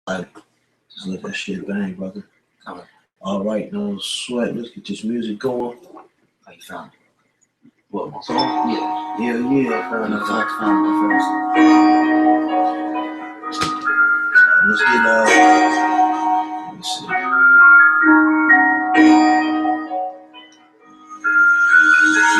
Just let that shit bang, brother. All right, no sweat. Let's get this music going. How you found it? What, my song? Yeah. Yeah, fair enough. I found it first. Let's get let me see.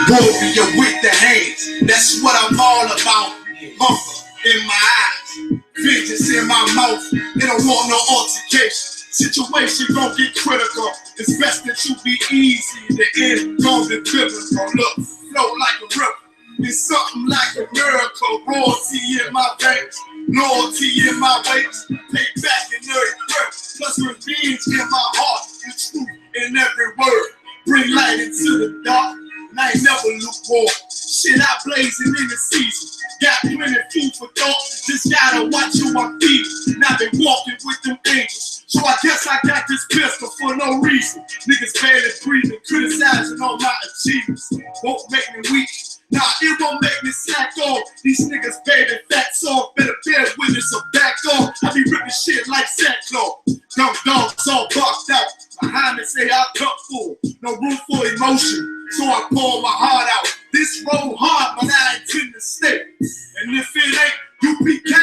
Warrior with the hands, that's what I'm all about. Hunger in my eyes, vengeance in my mouth. They don't want no altercation. Situation gon' get critical. It's best that you be easy. The end gon' be biblical. Look, flow like a river. It's something like a miracle. Royalty in my veins, loyalty in my ways. Pay back in every breath. Plus revenge in my heart. And truth in every word. Bring light into the dark. And I ain't never lukewarm. Shit, I blazing in the season. Got plenty food for thought. Just gotta watch who I'm feeding. Now they walking with them angels. So I guess I got this pistol for no reason. Niggas barely breathing, criticizing all my achievements. Won't make me weak. Nah, it won't make me slack off. These niggas baby fats off. Better bear witness or back off. I be ripping shit like sackcloth. Dumb dogs all barked out. Behind me say I cup full. No room for emotion. So I pour my heart out. This road hard, but I intend to stay. And if it ain't U.P.K,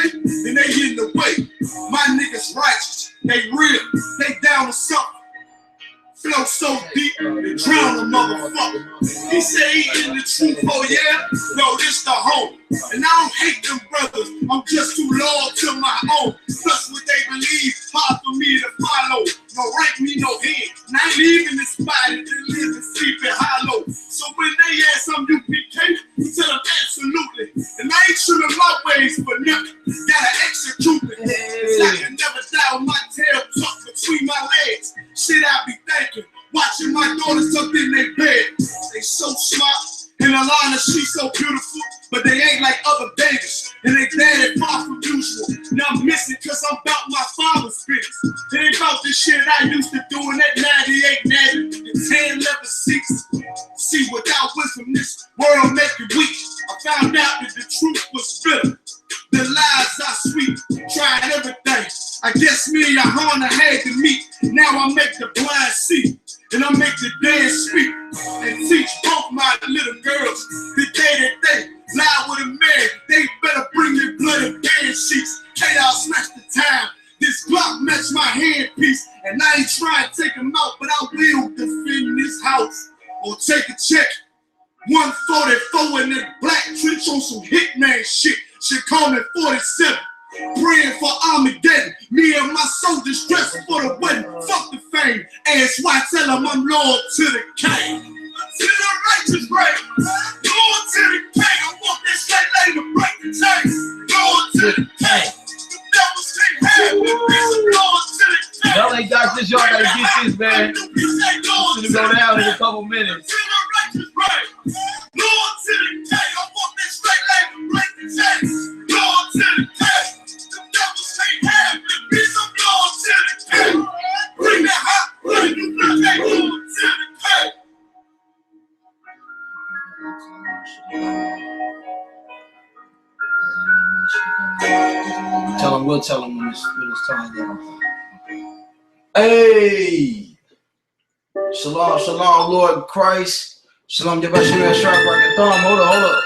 then they in the way. My niggas righteous, they real, they down to something. Flow so deep, they drown a motherfucker. He say he in the truth, oh yeah? No, this the home. And I don't hate them brothers, I'm just too loyal to my own. Plus what they believe, hard for me to follow. No rank me, no head. And I ain't leaving this body to live and sleep in hollow. So when they ask I'm U.P.K, you tell them absolutely. And I ain't shooting my ways for nothing. Gotta execute it. I can never die with my tail tucked between my legs. Shit I be thinking. Watching my daughters up in their bed. They so smart. And Alana, she's so beautiful. But they ain't like other babies. And they bad and far from usual. Now I'm missing cause I'm about my father's business. It ain't about the shit I used to do in that 98 natty and 10 leather seats. See, without wisdom, this world make you weak. I found out that the truth was bitter. The lies are sweet. Tried everything. I guess me and GEN.YAHANNA had to meet. Now I make the blind see. And I make the dead speak. And teach both my little girls the day that they lie with a man. They better bring their blood and bed sheets. K.I. smash the time. This Glock match my handpiece. And I ain't trying to take him out, but I will defend this house. Or take a check. 144 in that black trench on some hitman shit. She call me 47. Praying for Armageddon. Me and my soldiers dressed for the wedding. Fuck the fame. Ask why, tell them I'm loyal to the king. To the righteous grave. Loyal to the king. I want this straight lady to break the chains. Loyal to the king. The devils can't have me. Loyal to the king. Y'all ain't got this, y'all gotta get this, man. It's gonna go down in a couple minutes. To the righteous grave. Loyal to the king. I want this straight lady to break the chains. Loyal to the king. Bring that hot, bring you back to the pay. We'll tell him when it's time. Hey! Shalom, shalom, Lord Christ. Shalom, Yahweh Sharp Thumb. Hold up.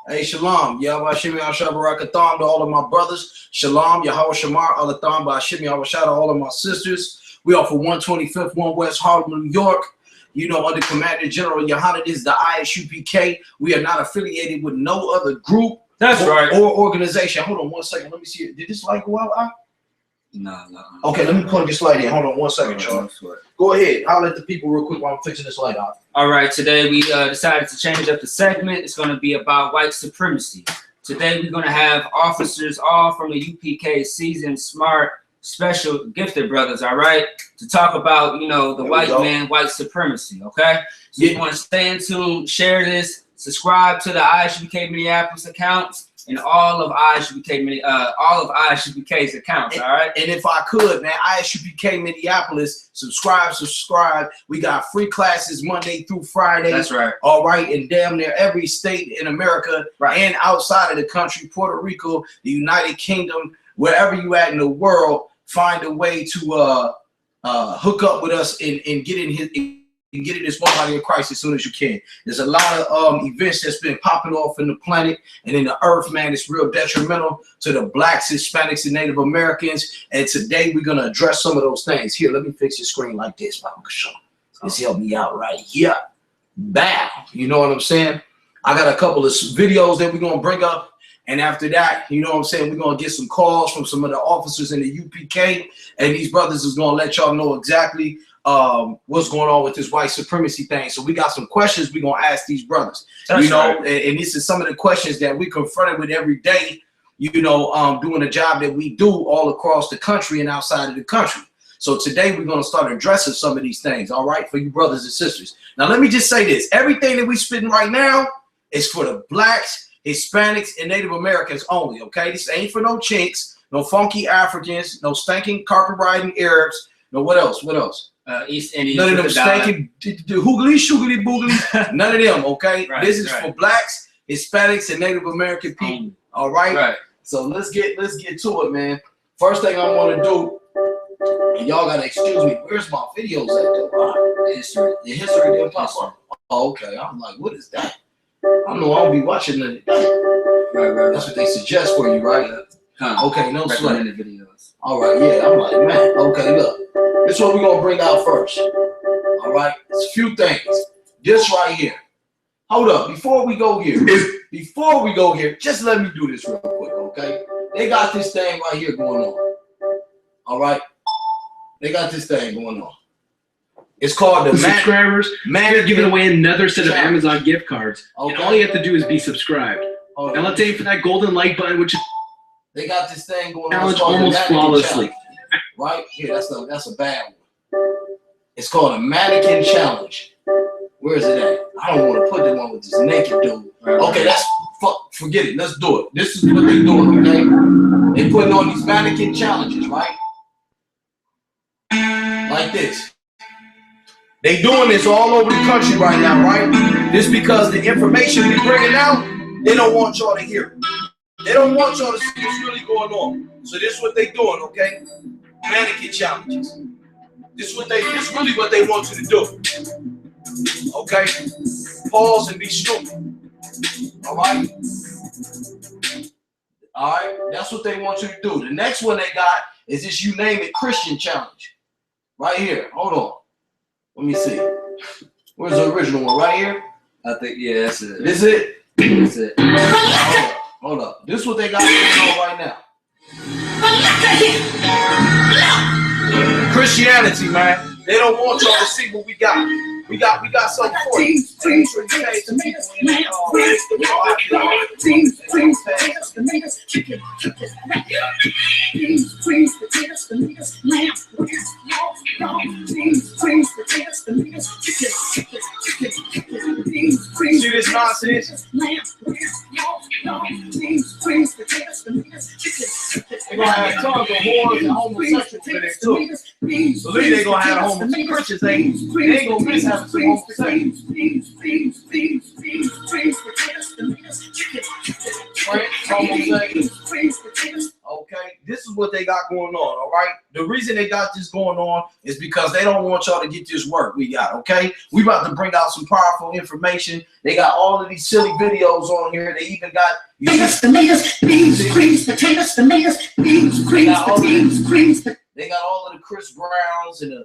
Hey, shalom, Yahweh Shimmy Al-Shabarak Thumb to all of my brothers. Shalom, Yahweh Shamar Al-Thumb by Shimmy Al-Shah to all of my sisters. We are for 125th, 1 West Harlem, New York. You know, under Commander General Yohanna, this is the I.S.U.P.K. We are not affiliated with no other group or organization. Hold on 1 second. Let me see it. Did this light go out? No. Okay, let me plug this light in. Hold on 1 second, Charles. Go ahead. I'll let the people real quick while I'm fixing this light out. All right, today we decided to change up the segment. It's going to be about white supremacy. Today we're going to have officers all from the U.P.K. seasoned, smart, special, gifted brothers, all right, to talk about, you know, the white man, white supremacy, okay? So you want to stay in tune, share this, subscribe to the I.S.U.K. Minneapolis account, in all of I.S.U.P.K's accounts. All right. And if I could, man, I.S.U.P.K Minneapolis, subscribe. We got free classes Monday through Friday. That's right. All right, in damn near every state in America and outside of the country, Puerto Rico, the United Kingdom, wherever you at in the world, find a way to hook up with us and get in this one body of Christ as soon as you can. There's a lot of events that's been popping off in the planet and in the earth, man. It's real detrimental to the blacks, Hispanics, and Native Americans. And today we're gonna address some of those things. Here, let me fix your screen like this, Papa Kashawn. Just help me out right here. Bam. You know what I'm saying? I got a couple of videos that we're gonna bring up. And after that, you know what I'm saying, we're going to get some calls from some of the officers in the U.P.K. And these brothers is going to let y'all know exactly what's going on with this white supremacy thing. So we got some questions we're going to ask these brothers. That's you know, right. And this is some of the questions that we confronted with every day, you know, doing the job that we do all across the country and outside of the country. So today we're going to start addressing some of these things, all right, for you brothers and sisters. Now, let me just say this. Everything that we spitting right now is for the blacks, Hispanics, and Native Americans only, okay? This ain't for no chinks, no funky Africans, no stinking carpet riding Arabs, no what else? East Indians. None of them stinking hoogly shoogly boogly, none of them, okay? Right, this is for blacks, Hispanics, and Native American people, all right? Right. So let's get to it, man. First thing I want to do, and y'all gotta excuse me, where's my videos at though? History. The history didn't pop up. Oh, okay. I'm like, what is that? I know I'll be watching the right. That's what they suggest for you, right? Okay, no sweat. The videos. All right, yeah. I'm like, man. Okay, look. This is what we're gonna bring out first. All right, it's a few things. This right here. Hold up. Before we go here, just let me do this real quick, okay? They got this thing right here going on. All right, they got this thing going on. It's called the subscribers. They're giving away another set of Amazon gift cards. Okay. And all you have to do is be subscribed. Now let's aim for that golden like button, which is they got this thing going on. Challenge almost flawlessly. Right here, that's a bad one. It's called a mannequin challenge. Where is it at? I don't want to put the one with this naked dude. Okay, that's forget it. Let's do it. This is what they're doing. Okay, they putting on these mannequin challenges, right? Like this. They doing this all over the country right now, right? This because the information we bringing out, they don't want y'all to hear it. They don't want y'all to see what's really going on. So this is what they doing, okay? Mannequin challenges. This really what they want you to do. Okay? Pause and be stupid. All right? All right? That's what they want you to do. The next one they got is this You Name It Christian challenge. Right here. Hold on. Let me see. Where's the original one? Right here? I think, yeah, that's it. This it? That's it. Hold up. This is what they got going on right now. Christianity, man. They don't want y'all to see what we got. We got something for you. See this nonsense? They're gonna have tons of whores and homosexuals in there too. Believe they're gonna have homosexuals. Christians ain't gonna miss having some homosexuals. Okay, this is what they got going on, all right? The reason they got this going on is because they don't want y'all to get this work we got, okay? We about to bring out some powerful information. They got all of these silly videos on here. They even got They got all of the Chris Browns and the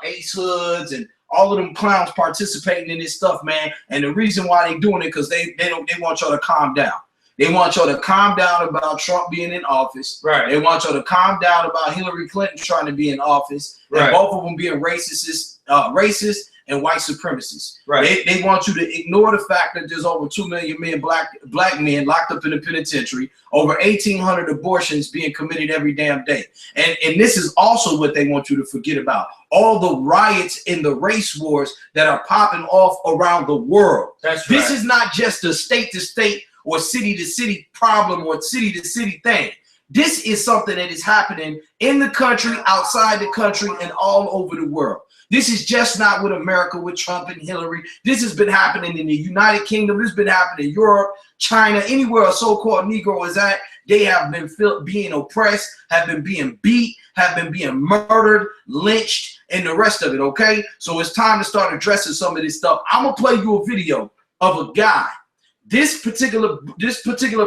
Ace Hoods and all of them clowns participating in this stuff, man. And the reason why they doing it because they want y'all to calm down. They want y'all to calm down about Trump being in office. Right. They want y'all to calm down about Hillary Clinton trying to be in office. Right. And both of them being racist and white supremacists. Right. They want you to ignore the fact that there's over 2 million black men locked up in the penitentiary, over 1,800 abortions being committed every damn day. And this is also what they want you to forget about. All the riots in the race wars that are popping off around the world. That's right. This is not just a state-to-state or city-to-city problem or city-to-city thing. This is something that is happening in the country, outside the country, and all over the world. This is just not with America, with Trump and Hillary. This has been happening in the United Kingdom. This has been happening in Europe, China, anywhere a so-called Negro is at. They have been being oppressed, have been being beat, have been being murdered, lynched, and the rest of it, okay? So it's time to start addressing some of this stuff. I'm going to play you a video of a guy. This particular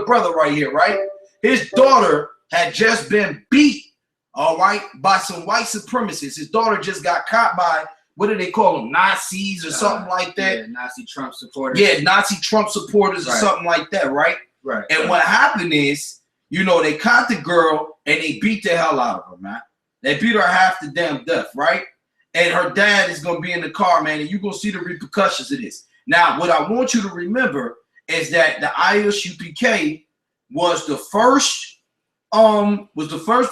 brother right here, right? His daughter had just been beat, all right, by some white supremacists. His daughter just got caught by, what do they call them, Nazis or something like that? Yeah, Nazi Trump supporters. Yeah, Nazi Trump supporters or something like that, right? Right. And what happened is, you know, they caught the girl and they beat the hell out of her, man. They beat her half to damn death, right? And her dad is going to be in the car, man, and you're going to see the repercussions of this. Now, what I want you to remember is that the I.S.U.P.K was the first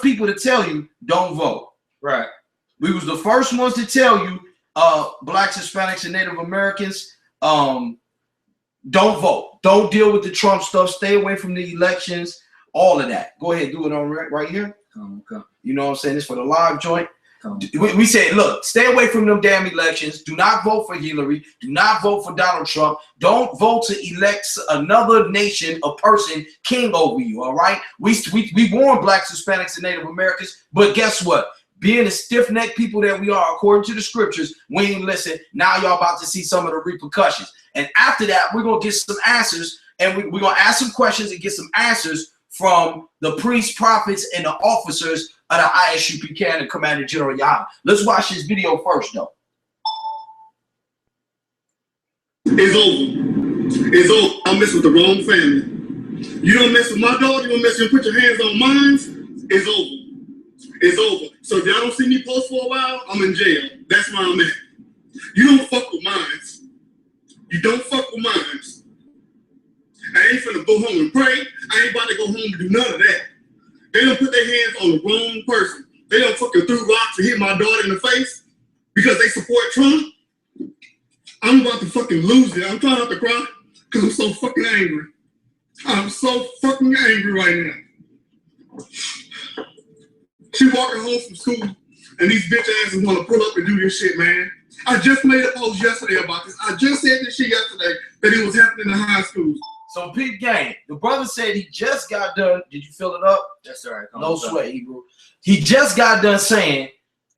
people to tell you don't vote. Right. We was the first ones to tell you, blacks, Hispanics, and Native Americans, don't vote. Don't deal with the Trump stuff. Stay away from the elections. All of that. Go ahead, do it on right here. Come. You know what I'm saying? This for the live joint. We said, look, stay away from them damn elections. Do not vote for Hillary. Do not vote for Donald Trump. Don't vote to elect another nation, a person, king over you, all right? We warn blacks, Hispanics, and Native Americans, but guess what? Being the stiff-necked people that we are, according to the scriptures, we ain't listen. Now y'all about to see some of the repercussions. And after that, we're going to get some answers, and we're going to ask some questions and get some answers from the priests, prophets, and the officers of the I.S.U.P.K and the Commander General Yahanna. Let's watch this video first, though. It's over. It's over. I mess with the wrong family. You don't mess with my daughter, you don't mess with, put your hands on mine. It's over. It's over. So if y'all don't see me post for a while, I'm in jail. That's where I'm at. You don't fuck with mines. You don't fuck with mines. I ain't finna go home and pray. I ain't about to go home and do none of that. They don't put their hands on the wrong person. They don't fucking threw rocks and hit my daughter in the face because they support Trump. I'm about to fucking lose it. I'm trying not to cry because I'm so fucking angry. I'm so fucking angry right now. She walking home from school and these bitch asses want to pull up and do this shit, man. I just made a post yesterday about this. I just said this shit yesterday that it was happening in high schools. So, peep game. The brother said he just got done. Did you fill it up? That's all right. No sweat, Hebrew. He just got done saying,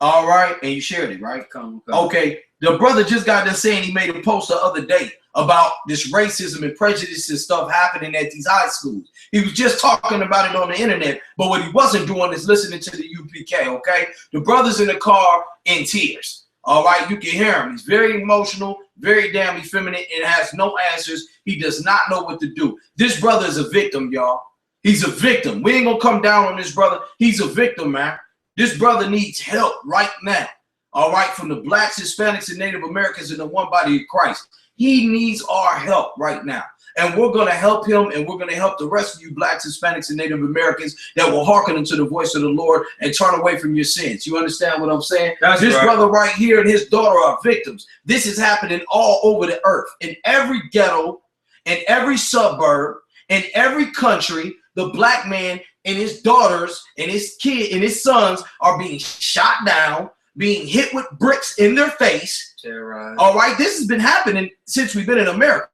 all right, and you shared it, right? Come. Okay. The brother just got done saying he made a post the other day about this racism and prejudice and stuff happening at these high schools. He was just talking about it on the internet, but what he wasn't doing is listening to the UPK, okay? The brother's in the car in tears. All right, you can hear him. He's very emotional, very damn effeminate, and has no answers. He does not know what to do. This brother is a victim, y'all. He's a victim. We ain't gonna come down on this brother. He's a victim, man. This brother needs help right now. All right, from the blacks, Hispanics, and Native Americans in the one body of Christ. He needs our help right now. And we're going to help him, and we're going to help the rest of you blacks, Hispanics, and Native Americans that will hearken unto the voice of the Lord and turn away from your sins. You understand what I'm saying? That's this right. brother right here and his daughter are victims. This is happening all over the earth. In every ghetto, in every suburb, in every country, the black man and his daughters and his kid and his sons are being shot down, being hit with bricks in their face. Terrorized. All right, this has been happening since we've been in America.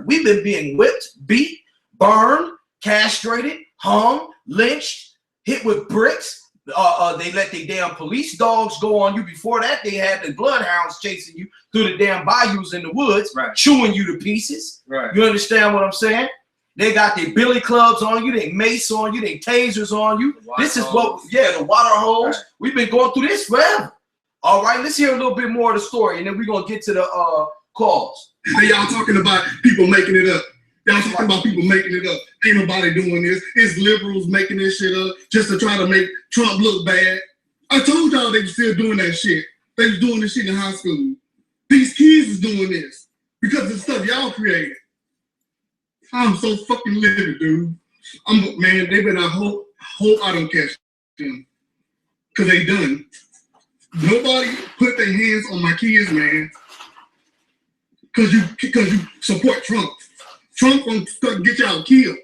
We've been being whipped, beat, burned, castrated, hung, lynched, hit with bricks. They let their damn police dogs go on you. Before that, they had the bloodhounds chasing you through the damn bayous in the woods, right, chewing you to pieces. Right. You understand what I'm saying? They got their billy clubs on you, they mace on you, they tasers on you. This is what, yeah, the water hose. Right. We've been going through this forever. All right, let's hear a little bit more of the story, and then we're going to get to the calls. Hey, y'all talking about people making it up. Y'all talking about people making it up. Ain't nobody doing this. It's liberals making this shit up just to try to make Trump look bad. I told y'all they were still doing that shit. They was doing this shit in high school. These kids is doing this because of the stuff y'all created. I'm so fucking livid, dude. Man, they better hope I don't catch them. Because they done. Nobody put their hands on my kids, man. Because you support Trump. Trump gonna get y'all killed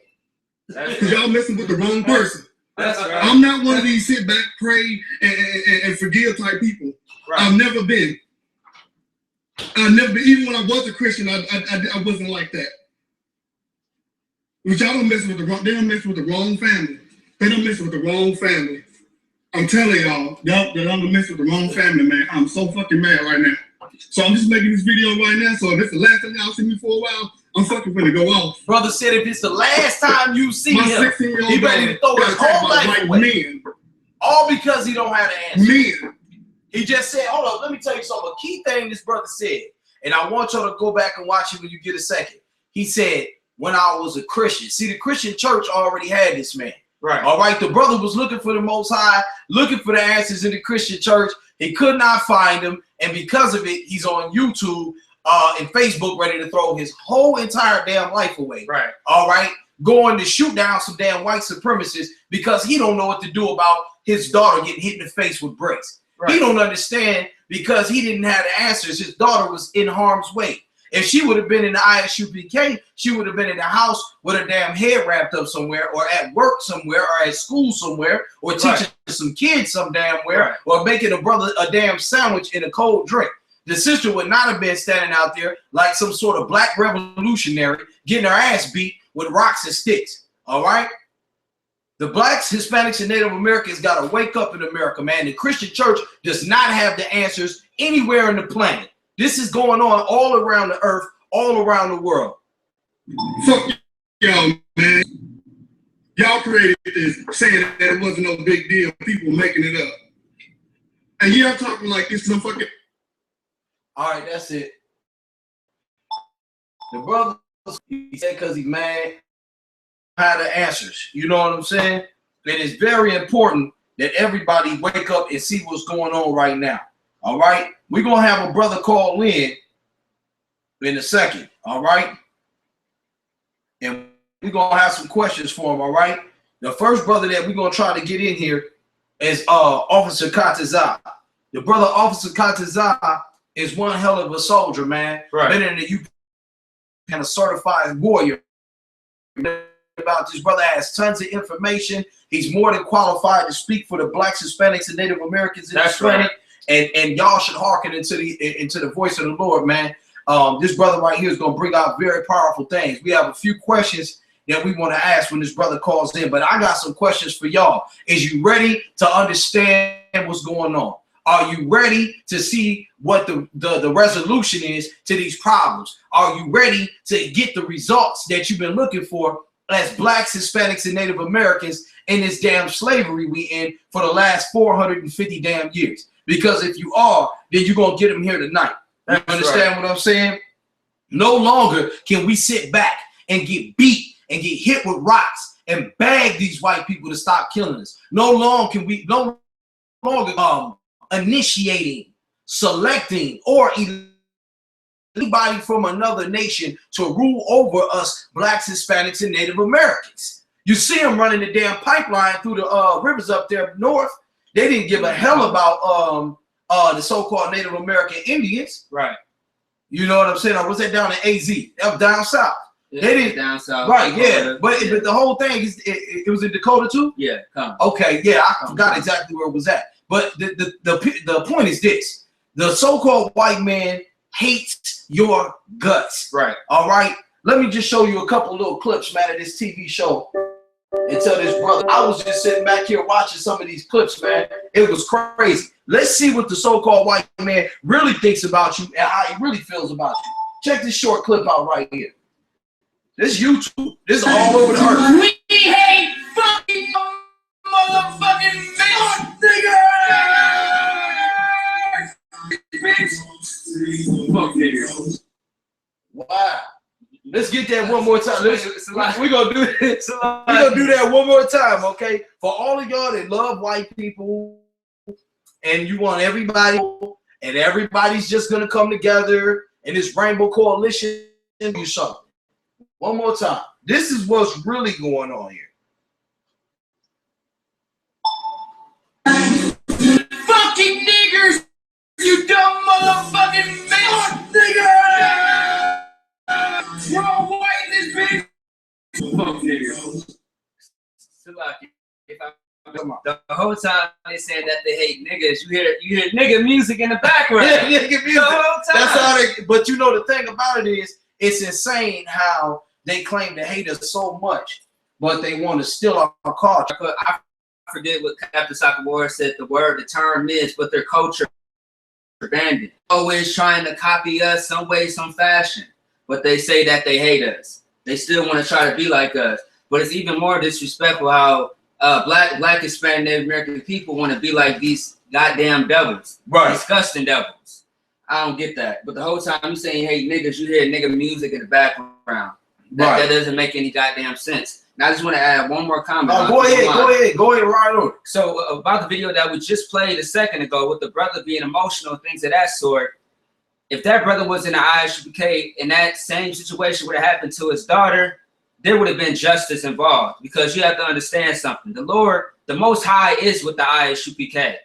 because y'all messing with the wrong person. That's right. I'm not one of these sit back, pray, and forgive type people. Right. I've never been. Even when I was a Christian, I wasn't like that. But y'all don't mess with the wrong. They don't mess with the wrong family. They don't mess with the wrong family. I'm telling y'all don't mess with the wrong family, man. I'm so fucking mad right now. So I'm just making this video right now. So if it's the last time y'all see me for a while, I'm fucking gonna go off. Brother said if it's the last time you see him, 16-year-old he ready to throw his whole life away. Men. All because he don't have the answer. Men. He just said, hold on, let me tell you something. A key thing this brother said, and I want y'all to go back and watch it when you get a second. He said, when I was a Christian. See, the Christian church already had this man. Right. All right. The brother was looking for the Most High, looking for the answers in the Christian church. He could not find them. And because of it, he's on YouTube and Facebook ready to throw his whole entire damn life away. Right. All right. Going to shoot down some damn white supremacists because he don't know what to do about his daughter getting hit in the face with bricks. Right. He don't understand because he didn't have the answers. His daughter was in harm's way. If she would have been in the I.S.U.P.K, she would have been in the house with her damn head wrapped up somewhere, or at work somewhere, or at school somewhere, or teaching some kids some damn where, or making a brother a damn sandwich in a cold drink. The sister would not have been standing out there like some sort of black revolutionary getting her ass beat with rocks and sticks. All right? The blacks, Hispanics, and Native Americans got to wake up in America, man. The Christian church does not have the answers anywhere on the planet. This is going on all around the earth, all around the world. Fuck y'all, man. Y'all created this, saying that it wasn't no big deal. People making it up. And y'all talking like it's no fucking... All right, that's it. The brother, he said because he's mad, had the answers. You know what I'm saying? And it's very important that everybody wake up and see what's going on right now. All right? We're going to have a brother call in a second. All right? And we're going to have some questions for him. All right? The first brother that we're going to try to get in here is Officer Kataza. The brother Officer Kataza is one hell of a soldier, man. Right. Been in the U.P. and a certified warrior. About this brother has tons of information. He's more than qualified to speak for the blacks, Hispanics, and Native Americans in this planet. And y'all should hearken into the voice of the Lord, man. This brother right here is going to bring out very powerful things. We have a few questions that we want to ask when this brother calls in, but I got some questions for y'all. Is you ready to understand what's going on? Are you ready to see what the resolution is to these problems? Are you ready to get the results that you've been looking for as blacks, Hispanics, and Native Americans in this damn slavery we in for the last 450 damn years? Because if you are, then you're going to get them here tonight. You understand what I'm saying? No longer can we sit back and get beat and get hit with rocks and beg these white people to stop killing us. No longer initiating, selecting, or anybody from another nation to rule over us blacks, Hispanics, and Native Americans. You see them running the damn pipeline through the rivers up there north. They didn't give a hell about the so-called Native American Indians. Right. You know what I'm saying? Or was that down in AZ? That was down south. Yeah, they didn't down south. Right, yeah. But the whole thing is it was in Dakota too? Yeah. Okay, yeah, I forgot exactly where it was at. But the point is this. The so-called white man hates your guts. Right. All right. Let me just show you a couple little clips, man, of this TV show. And tell this brother, I was just sitting back here watching some of these clips, man. It was crazy. Let's see what the so-called white man really thinks about you and how he really feels about you. Check this short clip out right here. This YouTube. This is all over the earth. We hate fucking motherfucking niggas. Fuck niggas. Wow. Let's get that one more time. We're gonna do this. We're gonna do that one more time, okay? For all of y'all that love white people and you want everybody, and everybody's just gonna come together in this rainbow coalition and do something. One more time. This is what's really going on here. Fucking niggers, you dumb motherfucking nigger! We're all white in this bitch. whole time they saying that they hate niggas. You hear nigga music in the background. Yeah, nigga music. The whole time. That's how they. But you know the thing about it is, it's insane how they claim to hate us so much, but they want to steal our culture. I forget what Captain Sakamura said. The term is, but their culture abandoned. Always trying to copy us some way, some fashion. But they say that they hate us. They still want to try to be like us. But it's even more disrespectful how black Hispanic Native American people want to be like these goddamn devils. Right. Disgusting devils. I don't get that. But the whole time you saying you hate niggas, you hear nigga music in the background. That doesn't make any goddamn sense. Now I just want to add one more comment. Go ahead, right on. So about the video that we just played a second ago with the brother being emotional, things of that sort. If that brother was in the I.S.U.P.K. and that same situation would have happened to his daughter, there would have been justice involved, because you have to understand something. The Lord, the Most High, is with the I.S.U.P.K.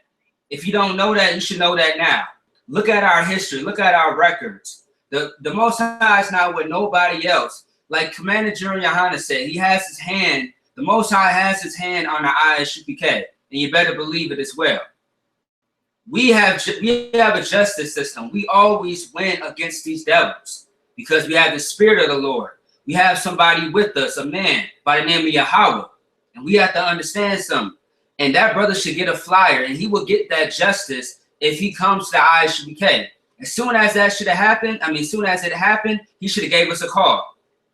If you don't know that, you should know that now. Look at our history. Look at our records. The Most High is not with nobody else. Like Commander GEN.YAHANNA said, he has his hand, the Most High has his hand on the I.S.U.P.K. And you better believe it as well. We have a justice system. We always win against these devils because we have the Spirit of the Lord. We have somebody with us, a man by the name of Yahweh. And we have to understand something. And that brother should get a flyer, and he will get that justice if he comes to the I.S.U.P.K. As soon as that should have happened, as soon as it happened, he should have gave us a call.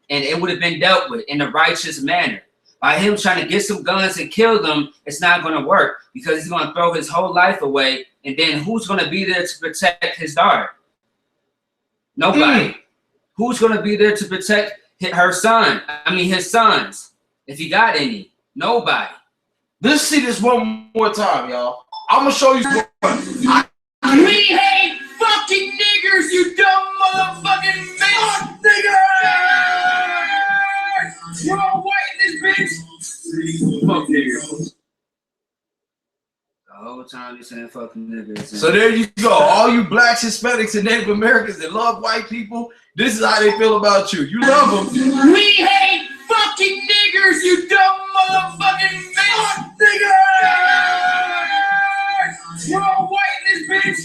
And it would have been dealt with in a righteous manner. By him trying to get some guns and kill them, it's not going to work, because he's going to throw his whole life away. And then who's going to be there to protect his daughter? Nobody. Who's going to be there to protect his sons, if he got any? Nobody. Let's see this one more time, y'all. I'm going to show you something. We hate fucking niggers, you dumb motherfucking bitch! Niggers! We're all white in this bitch! Fuck niggers. The whole time you're saying fucking niggas. So there you go. All you blacks, Hispanics, and Native Americans that love white people, this is how they feel about you. You love them. We hate fucking niggers, you dumb motherfucking bitch! Niggers! We're all white in this bitch!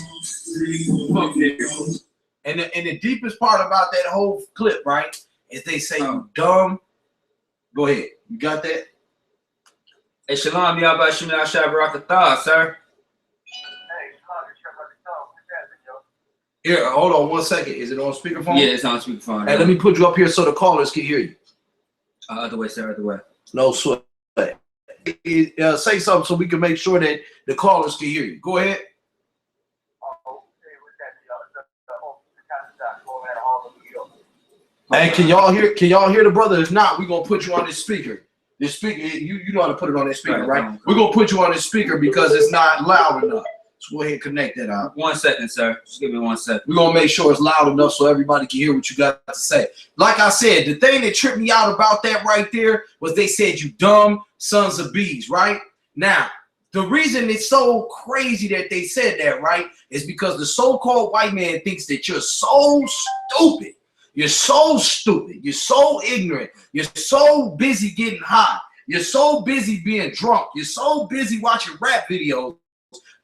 Fuck niggers. And the deepest part about that whole clip, right, is they say you dumb. Go ahead. You got that? Hey, Shalom, y'all about Shimon Al-Shabarakatah, sir. Here, hold on 1 second. Is it on speakerphone? Yeah, it's on speakerphone. Hey, let me put you up here so the callers can hear you. Other way, sir, other way. No sweat. Say something so we can make sure that the callers can hear you. Go ahead. Hey, can y'all hear? Can y'all hear the brother? If not, we're gonna put you on this speaker. This speaker, you know how to put it on that speaker, right? We're gonna put you on this speaker because it's not loud enough. So go ahead and connect that out. 1 second, sir. Just give me 1 second. We're gonna make sure it's loud enough so everybody can hear what you got to say. Like I said, the thing that tripped me out about that right there was they said you dumb sons of bees, right? Now, the reason it's so crazy that they said that, right, is because the so-called white man thinks that you're so stupid. You're so stupid. You're so ignorant. You're so busy getting high. You're so busy being drunk. You're so busy watching rap videos,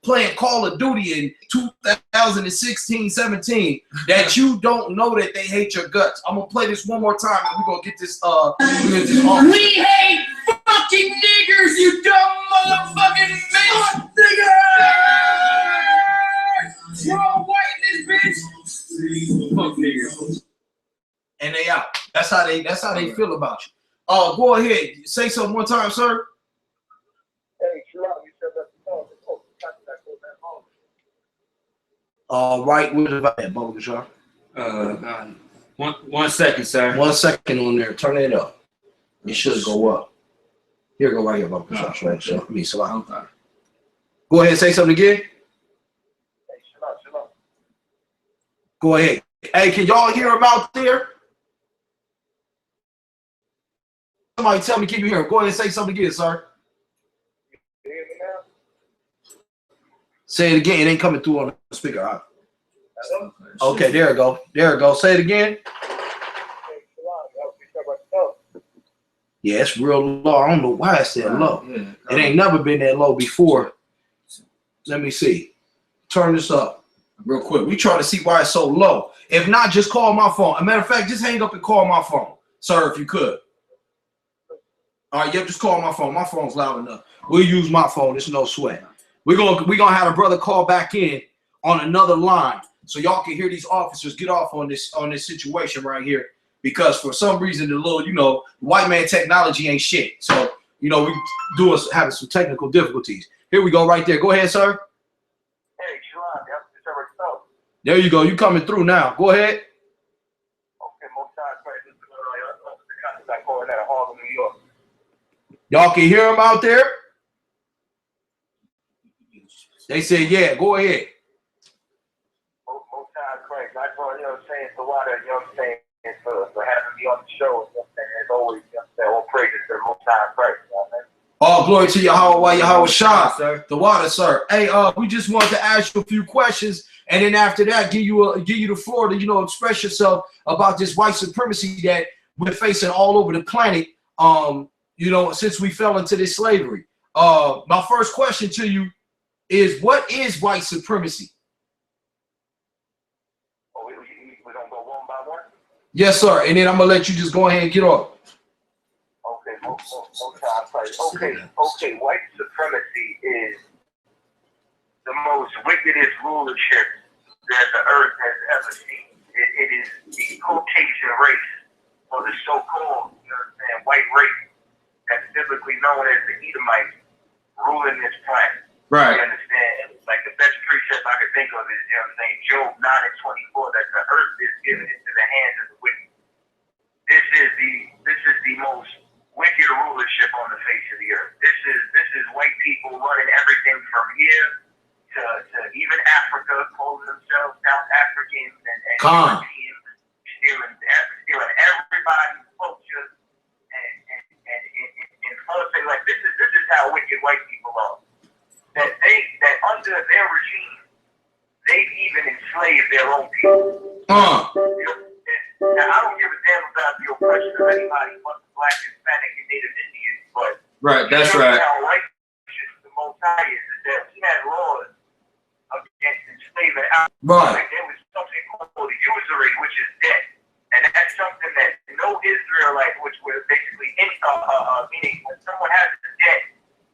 playing Call of Duty in 2016, 17, that you don't know that they hate your guts. I'm gonna play this one more time, and we're gonna get this. We hate fucking niggers, you dumb motherfucking bitch! Niggers! We're all white in this bitch. Fuck niggers. And they out. That's how they feel about you. Go ahead. Say something one time, sir. Hey, Shalom, you said that's the phone. Right, what about that, Bubba? 1 second, sir. 1 second on there. Turn it up. It should go up. Here, go right here, Bubba. Go ahead, say something again. Hey, Shalom. Go ahead. Hey, can y'all hear him out there? Somebody tell me, keep you hearing. Go ahead and say something again, sir. You hear me now? Say it again. It ain't coming through on the speaker. Right. Okay, there it go. There it go. Say it again. Hey, Shalom, Yeah, it's real low. I don't know why it's that low. Yeah, it ain't never been that low before. Let me see. Turn this up real quick. We try to see why it's so low. If not, just call my phone. As a matter of fact, just hang up and call my phone, sir, if you could. All right, yep, just call my phone. My phone's loud enough. We'll use my phone. It's no sweat. We're gonna have a brother call back in on another line so y'all can hear these officers get off on this situation right here. Because for some reason, the little, you know, white man technology ain't shit. So, you know, we having some technical difficulties. Here we go right there. Go ahead, sir. Hey, Shalom, that's the result. There you go. You coming through now. Go ahead. Okay, most times, right, this is the I call it out of Harlem, New York. Y'all can hear him out there? They said, yeah, go ahead. Most times, right, I told, you know what I'm saying, the water, you know what I'm saying, for having me on the show, you know what I'm saying, as always, you know what I'm saying, all praises to the most time, right, you know what I mean? All glory to Yahweh, Yahweh Shah, sir. The water, sir. Hey, we just wanted to ask you a few questions, and then after that, give you the floor to, you know, express yourself about this white supremacy that we're facing all over the planet. You know, since we fell into this slavery. My first question to you is, what is white supremacy? Oh, we're gonna go one by one? Yes, sir. And then I'm gonna let you just go ahead and get off. Okay, most times, right. Okay, white supremacy is the most wickedest rulership that the earth has ever seen. It is the Caucasian race, or the so-called, you know what I'm saying, white race, that's biblically known as the Edomites, ruling this planet. Right. You understand? Like the best precept I could think of is, you know what I'm saying, Job 9:24, that the earth is given into the hands of the wicked. This is the most wicked rulership on the face of the earth. This is white people running everything from here to even Africa, calling themselves South Africans and Europeans, stealing everybody's culture and forcing, like, this is how wicked white people are. That under their regime, they've even enslaved their own people. Now, I don't give a damn about the oppression of anybody but the Black, Hispanic, and Native Indians, but Right, that's you know right. how righteous the Most High is that he had laws against enslaving out. Right. Like, there was something called the usury, which is debt, and that's something that no Israelite, which was basically meaning when someone has a debt,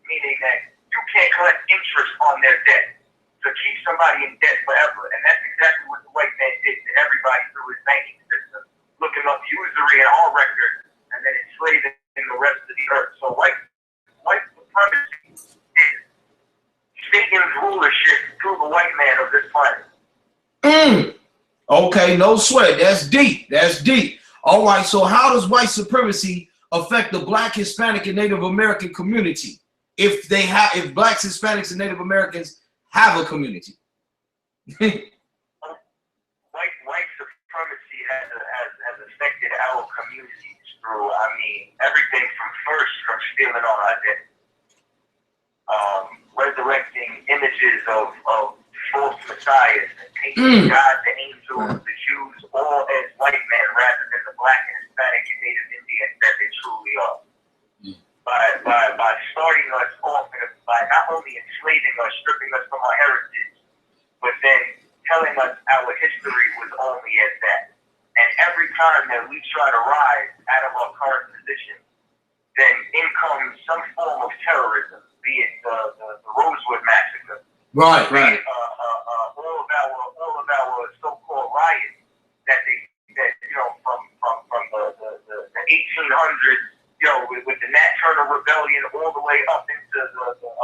meaning that you can't collect interest on their debt. To keep somebody in debt forever. And that's exactly what the white man did to everybody through his banking system, looking up usury in all records and then enslaving the rest of the earth. So white supremacy is Satan's rulership through the white man of this planet. Okay, no sweat. That's deep. That's deep. All right, so how does white supremacy affect the Black, Hispanic, and Native American community? If Blacks, Hispanics, and Native Americans have a community. White supremacy has affected our communities through, I mean, everything from stealing all our debt, resurrecting images of false messiahs, and painting God, the angels, the Jews, all as white men rather than the Black, Hispanic, and Native Indians that they truly are. By starting us off, by not only enslaving us, stripping us from our heritage, but then telling us our history was only as that. And every time that we try to rise out of our current position, then in comes some form of terrorism, be it the Rosewood Massacre, Right. all of our so-called riots that you know, from the 1800s. You know, with the Nat Turner Rebellion all the way up into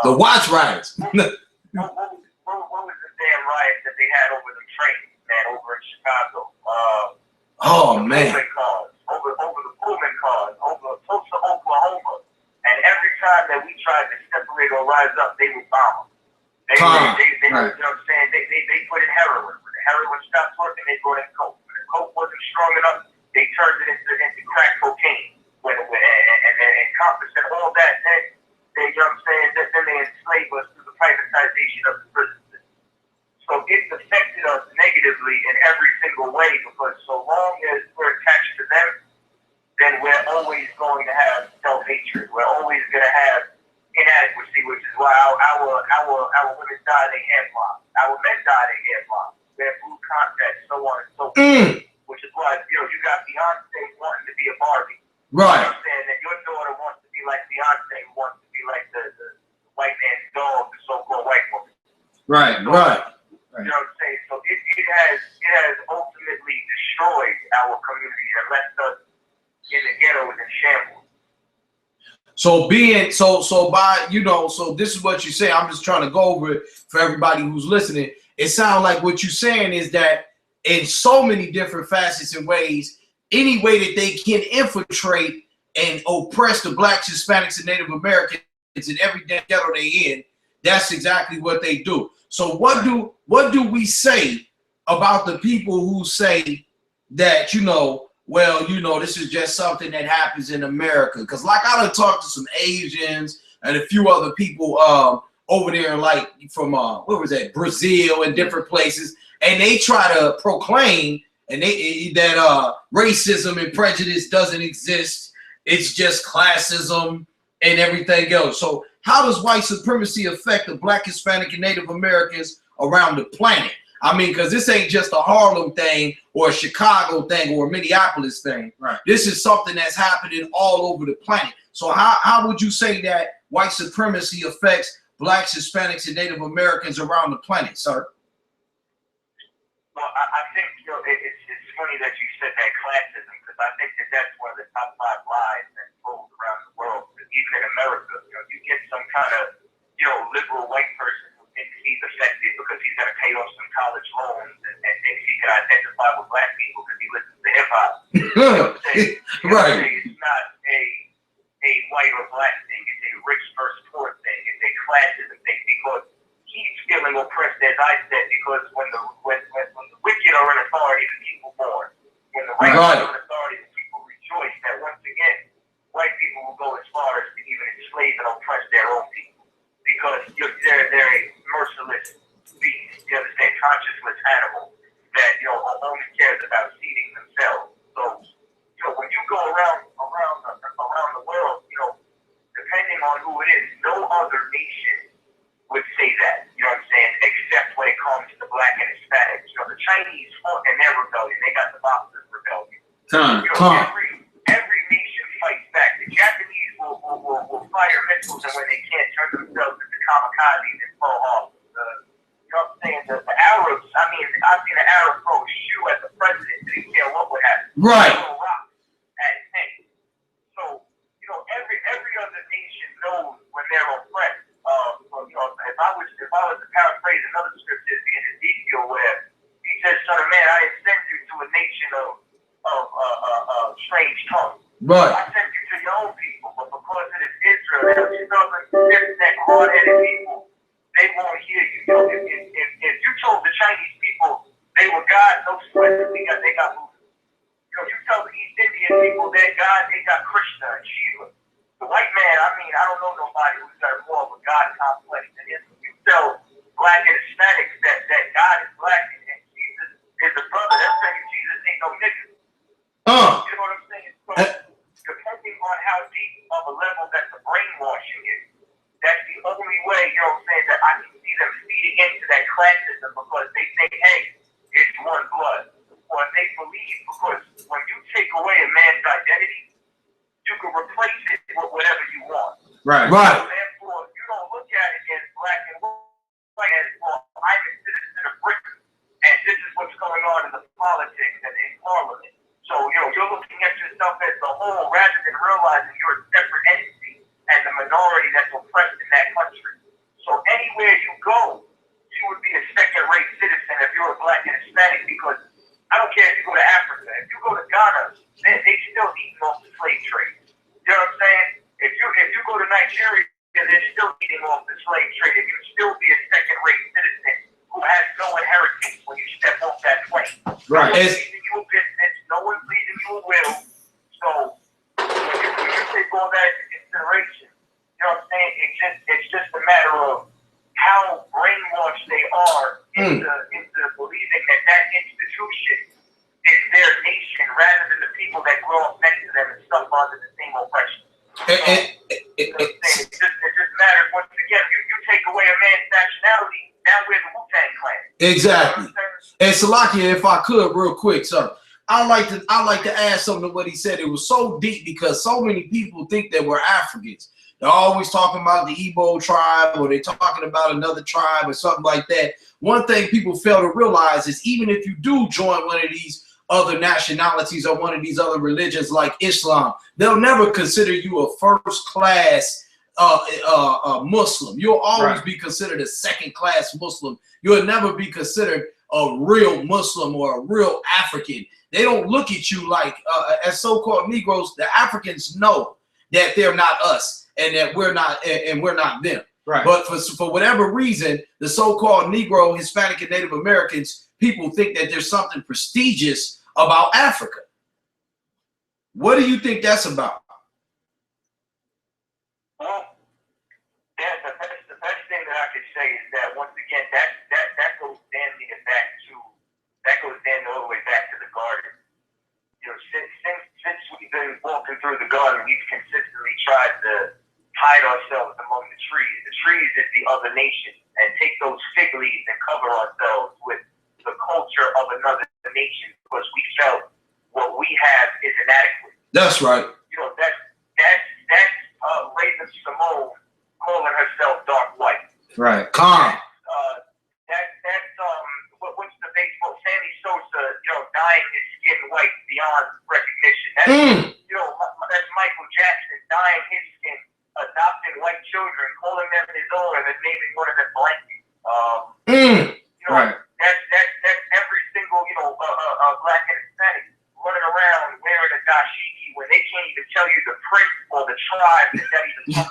the Watch riots. what was the damn riot that they had over the trains, man, over in Chicago? Man. Pullman cars, over the Pullman cars, over Tulsa, Oklahoma. And every time that we tried to separate or rise up, they would bomb. They you know what I'm saying? They put in heroin. When the heroin stopped working, they brought in coke. When the coke wasn't strong enough, they turned it into crack cocaine. And encompassing all that, then they, you know what I'm saying, then they enslave us through the privatization of the prison system. So it's affected us negatively in every single way, because so long as we're attached to them, then we're always going to have self hatred. We're always going to have inadequacy, which is why our women die in hairline. Our men die in hairline. They have blue contacts, so on and so forth. Which is why, you got Beyonce wanting to be a Barbie. Right. You know what I'm saying? That your daughter wants to be like Beyonce, who wants to be like the white man's dog, the so-called white woman. Right, so, right. You know what I'm saying? So it has ultimately destroyed our community and left us in the ghettos and shambles. So so this is what you say. I'm just trying to go over it for everybody who's listening. It sounds like what you're saying is that in so many different facets and ways, any way that they can infiltrate and oppress the blacks, Hispanics, and Native Americans in every damn ghetto they in, that's exactly what they do. So what do we say about the people who say that, well, this is just something that happens in America? Because like I done talked to some Asians and a few other people over there, like from what was that, Brazil and different places, and they try to proclaim that racism and prejudice doesn't exist. It's just classism and everything else. So how does white supremacy affect the Black, Hispanic, and Native Americans around the planet? I mean, because this ain't just a Harlem thing or a Chicago thing or a Minneapolis thing. Right. This is something that's happening all over the planet. So how would you say that white supremacy affects Blacks, Hispanics, and Native Americans around the planet, sir? Well, I think it's funny that you said that classism, because I think that's one of the top 5 lies that's told around the world. Even in America, you get some kind of liberal white person who thinks he's affected because he's going to pay off some college loans and thinks he can identify with black people because he listens to hip hop. Right. It's not a white or black thing. It's a rich versus poor thing. It's a classism thing because he's feeling oppressed, as I said, because when the wicked are in authority, the people mourn. When the righteous are in authority, the people rejoice. That once again, white people will go as far as to even enslave and oppress their own people because they're a merciless beast. You understand? Conscienceless animal that only cares about feeding themselves. So when you go around the world, depending on who it is, no other nation would say that. You know what I'm saying? Except when it comes to black and Hispanics. The Chinese fought in their rebellion. They got the Boxers' rebellion. Every nation fights back. The Japanese will fire missiles, and when they can't, turn themselves into kamikazes and fall off. You know what I'm saying? The Arabs, I've seen an Arab throw a shoe at the president, didn't care what would happen. Right. Throw a rock at him. So, every other nation knows when they're oppressed. If I was to paraphrase another scripture, it'd be in Ezekiel where he says, "Son of man, I have sent you to a nation of strange tongue. Right. I sent you to your own people, but because it is Israel, they're stubborn, stiff-necked, hard-headed people, they won't hear you. If you told the Chinese people they were God, no sweat, they got moved. You tell the East Indian people they're God, they got Krishna and Shiva. The white man, I don't know nobody who's got more of a God complex than him. You tell black and Hispanics that God is black and Jesus is a brother, that's saying Jesus ain't no nigga. You know what I'm saying? So, depending on how deep of a level that the brainwashing is, that's the only way, that I can see them feeding into that classism because they think, hey, it's one blood. Or they believe, because when you take away a man's identity, you can replace it with whatever you want. Right. So therefore, you don't look at it as black and white, as, well, I'm a citizen of Britain, and this is what's going on in the politics and in Parliament. So, you're looking at yourself as the whole rather than realizing you're a separate entity and the minority that's oppressed in that country. So anywhere you go, you would be a second-rate citizen if you're a black and Hispanic, because I don't care if you go to Africa. If you go to Ghana, they still eating off the slave trade. You know what I'm saying? If you go to Nigeria, they're still eating off the slave trade. If you still be a second-rate citizen who has no inheritance when you step off that plane. Right. No one's leaving you a business. No one's leaving you a will. So when you take all that into consideration, you know what I'm saying? It's just a matter of how brainwashed they are into believing that institution is their nation rather than the people that grow up next to them and suffer under the same oppression. Exactly. And Salakia, if I could, real quick, sir, I like to add something to what he said. It was so deep because so many people think that we're Africans. They're always talking about the Igbo tribe, or they're talking about another tribe or something like that. One thing people fail to realize is even if you do join one of these other nationalities or one of these other religions like Islam, they'll never consider you a first-class Muslim. You'll always be considered a second-class Muslim. You'll never be considered a real Muslim or a real African. They don't look at you like, as so-called Negroes, the Africans know that they're not us and that we're not them. Right. But for whatever reason, the so-called Negro, Hispanic, and Native Americans, people think that there's something prestigious about Africa. What do you think that's about? Well, the best thing that I could say is that once again, that goes all the way back to the garden. You know, since we've been walking through the garden, we've consistently tried to hide ourselves among the trees. The trees is the other nation, and take those fig leaves and cover ourselves with the culture of another nation because we felt what we have is inadequate. That's right. You know, that's Raven Simone calling herself dark white. Right. Calm. What's the baseball? Sammy Sosa, you know, dyeing his skin white beyond recognition. That's you know, that's Michael Jackson dyeing his skin, adopting white children, calling them his own, and then naming one of them blanket. You know, Right. That's every single, you know, black and Hispanic running around wearing a dashiki when they can't even tell you the prince or the tribe that even.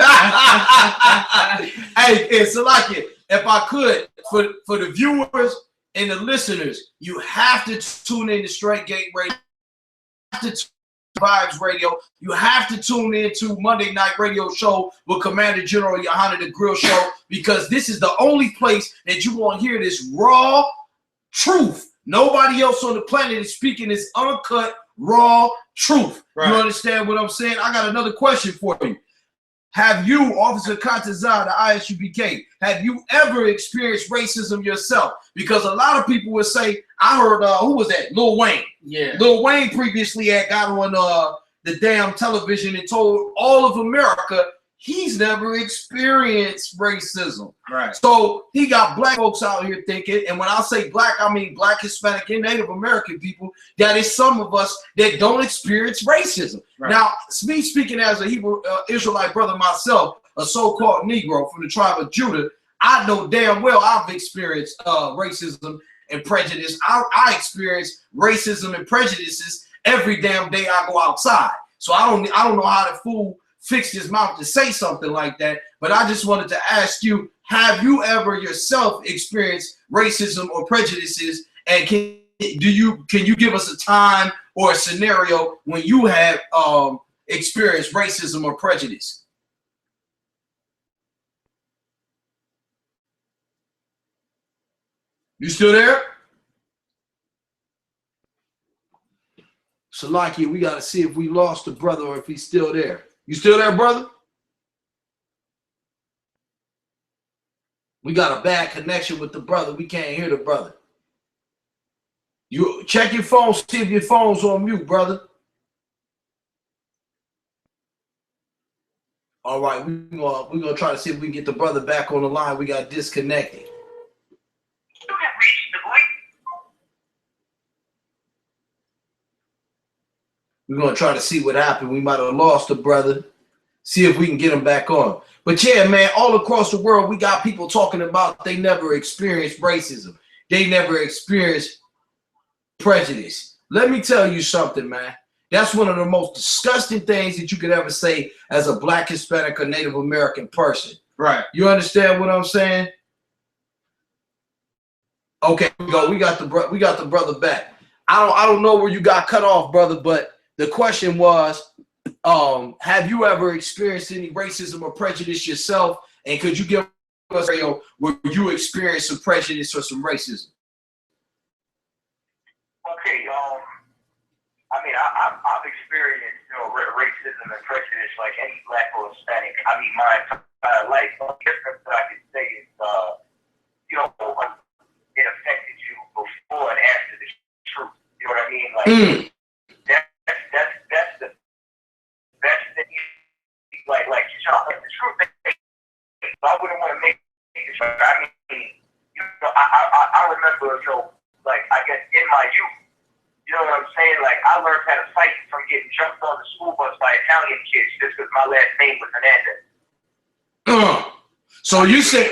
Hey, Salakia, if I could, for the viewers and the listeners, you have to tune in to Straight Gate Radio. You have to tune in Vibes Radio. You have to tune in to Monday Night Radio Show with Commander General Yahanna, the Grill Show, because this is the only place that you won't hear this raw truth. Nobody else on the planet is speaking this uncut, raw truth. Right. You understand what I'm saying? I got another question for you. Have you, Officer Kantazar, the I.S.U.P.K, have you ever experienced racism yourself? Because a lot of people would say, I heard, who was that? Lil Wayne. Yeah. Lil Wayne previously had got on the damn television and told all of America he's never experienced racism. Right. So he got black folks out here thinking, and when I say black, I mean black, Hispanic, and Native American people, that is some of us that don't experience racism. Right. Now, me speaking as a Hebrew Israelite brother myself, a so-called Negro from the tribe of Judah, I know damn well I've experienced racism and prejudice. I experience racism and prejudices every damn day I go outside. So I don't know how the fool fixed his mouth to say something like that, but I just wanted to ask you, have you ever yourself experienced racism or prejudices, and can you give us a time or a scenario when you have experienced racism or prejudice? You still there? Salakia, we got to see if we lost the brother or if he's still there. You still there, brother? We got a bad connection with the brother. We can't hear the brother. You check your phone, see if your phone's on mute, brother. All right, we're gonna try to see if we can get the brother back on the line. We got disconnected. We're gonna try to see what happened. We might have lost the brother. See if we can get him back on. But yeah, man, all across the world, we got people talking about they never experienced racism. They never experienced prejudice. Let me tell you something, man. That's one of the most disgusting things that you could ever say as a black, Hispanic, or Native American person. Right. You understand what I'm saying? Okay, we got the brother back. I don't know where you got cut off, brother, but the question was, have you ever experienced any racism or prejudice yourself? And could you give us a scenario where you experienced some prejudice or some racism? Okay, I mean, I've experienced, you know, racism and prejudice like any black or Hispanic. I mean, my entire life. The difference that I can say is, you know, it affected That's the like the truth. I wouldn't want to make it. I mean, you know, I remember, you know, like I guess in my youth, you know what I'm saying? Like I learned how to fight from getting jumped on the school bus by Italian kids just because my last name was Hernandez. So you said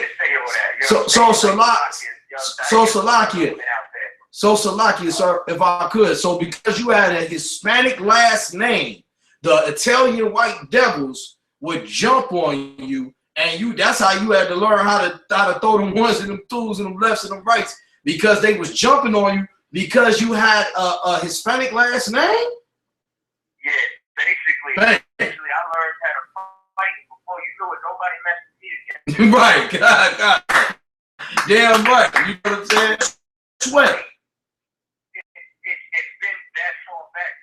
Salakia, sir, if I could. So because you had a Hispanic last name, the Italian white devils would jump on you, and that's how you had to learn how to throw them ones and them twos and them lefts and them rights, because they was jumping on you because you had a Hispanic last name? Yeah, basically I learned how to fight before you knew it. Nobody messed with me again. Right, God. Damn right. You know what I'm saying? Sweat. It's been that far back.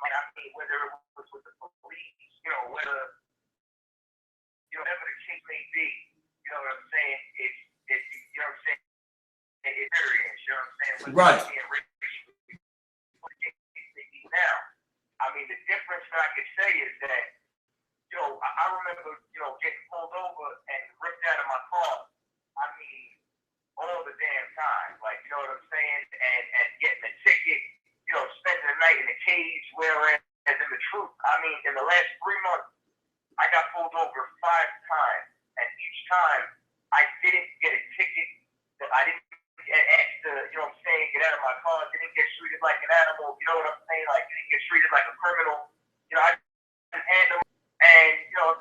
Like, I mean, whether it was with the police, you know, whether, you know, whatever the case may be, you know what I'm saying? It's you know what I'm saying? Experience, you know what I'm saying? Right. Now, I mean, the difference that I could say is that, you know, I remember, you know, getting pulled over and ripped out of my car. I mean, all the damn time, like, you know what I'm saying? And getting a ticket, you know, spending the night in a cage, whereas in the truth, I mean, in the last 3 months, I got pulled over 5 times, and each time I didn't get a ticket. That I didn't ask to, you know what I'm saying, get out of my car. Didn't get treated like an animal. You know what I'm saying? Like, didn't get treated like a criminal. You know, I just handle, and you know,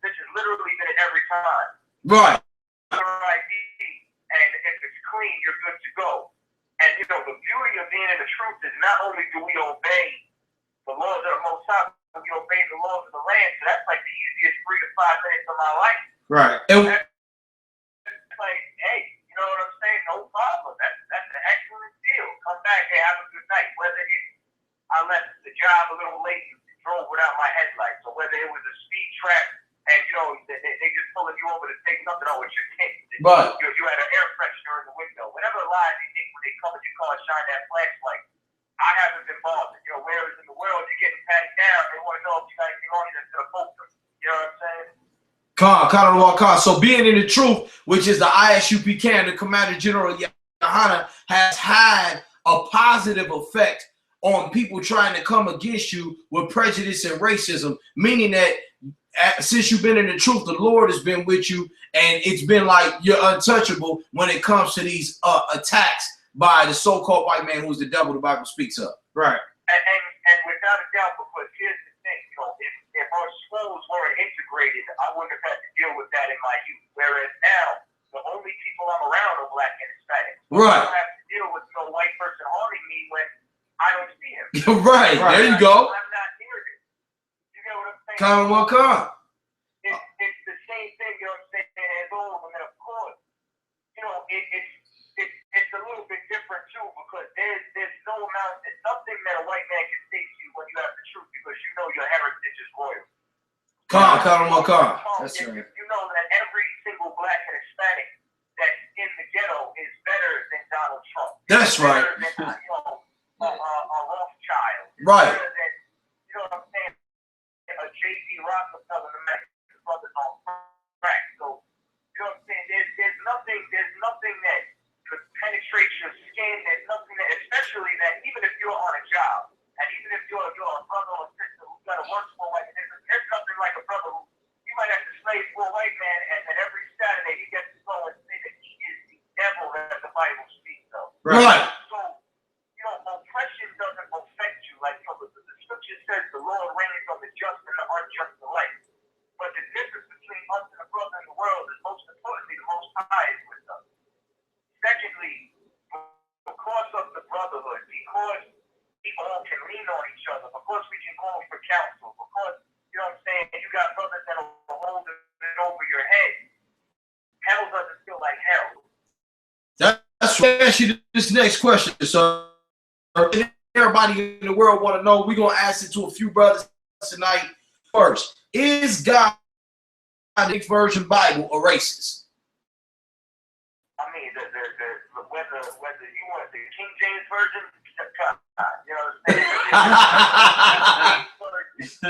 this is literally been it every time. Right. ID, and if it's clean, you're good to go. And you know, the beauty of being in the truth is not only do we obey the laws of the Most High, but we obey the laws of the land. So that's like the easiest 3 to 5 minutes of my life. Right. That's like, hey, you know what I'm saying? No problem. That's an excellent deal. Come back, hey, have a good night. Whether I left the job a little late and drove without my headlights, or whether it was a speed trap and you know they just pulling you over to take something on with your kid. Right. You had an air freshener in the window. Whatever lie they think when they come at your car and shine that flashlight, I haven't been bothered. You know, whereas in the world you're getting patted down, they want to know if you got anything on you that's gonna poke them. You know what I'm saying? Khan. So being in the truth, which is the I.S.U.P.K, and the Commander General Yohanna, has had a positive effect on people trying to come against you with prejudice and racism, meaning that since you've been in the truth, the Lord has been with you, and it's been like you're untouchable when it comes to these attacks by the so-called white man who's the devil the Bible speaks of. Right. And without a doubt, because here's the thing, you know, if our schools weren't integrated, I wouldn't have had to deal with that in my youth. Whereas now, the only people I'm around are black and Hispanic. Right. I don't have to deal with no white person harming me when I don't see him. Right. There you go. I'm not near him. You get what I'm saying? Khan. It's the same thing, you know what I'm saying, as old. And then, of course, you know, it's a little bit different, too, because there's no amount, there's nothing that a white man can say to you when you have the truth, because you know your heritage is royal. Khan. That's right. You know that every single black and Hispanic that's in the ghetto is better than Donald Trump. That's right. Than, you know, a Rothschild. Right. Better than, you know what I'm saying, a J.D. Rockefeller, the Mexican brothers on crack. So, you know what I'm saying, there's nothing that could penetrate your skin. There's nothing that, especially that, even if you're on a job, and even if you're a brother or sister who's got to work for a white man, there's nothing like a brother who, you might have to slave for a white man, and then every Saturday he gets to go and say that he is the devil that the Bible speaks of. Right. So, you know, oppression doesn't affect you. Like, you know, the scripture says the Lord reigns on the just and the unjust alike. But the difference between us and the brother in the world is, most importantly, the Most High is with us. Secondly, because of the brotherhood, because we all can lean on each other, because we can call for counsel, because, you know what I'm saying, you got brothers that are holding it over your head. Hell doesn't feel like hell. That's why I ask you this next question. So everybody in the world want to know. We're going to ask it to a few brothers tonight. First, is God, the version Bible, a racist? I mean, whether you want the King James version, you know what I'm saying? 1611 is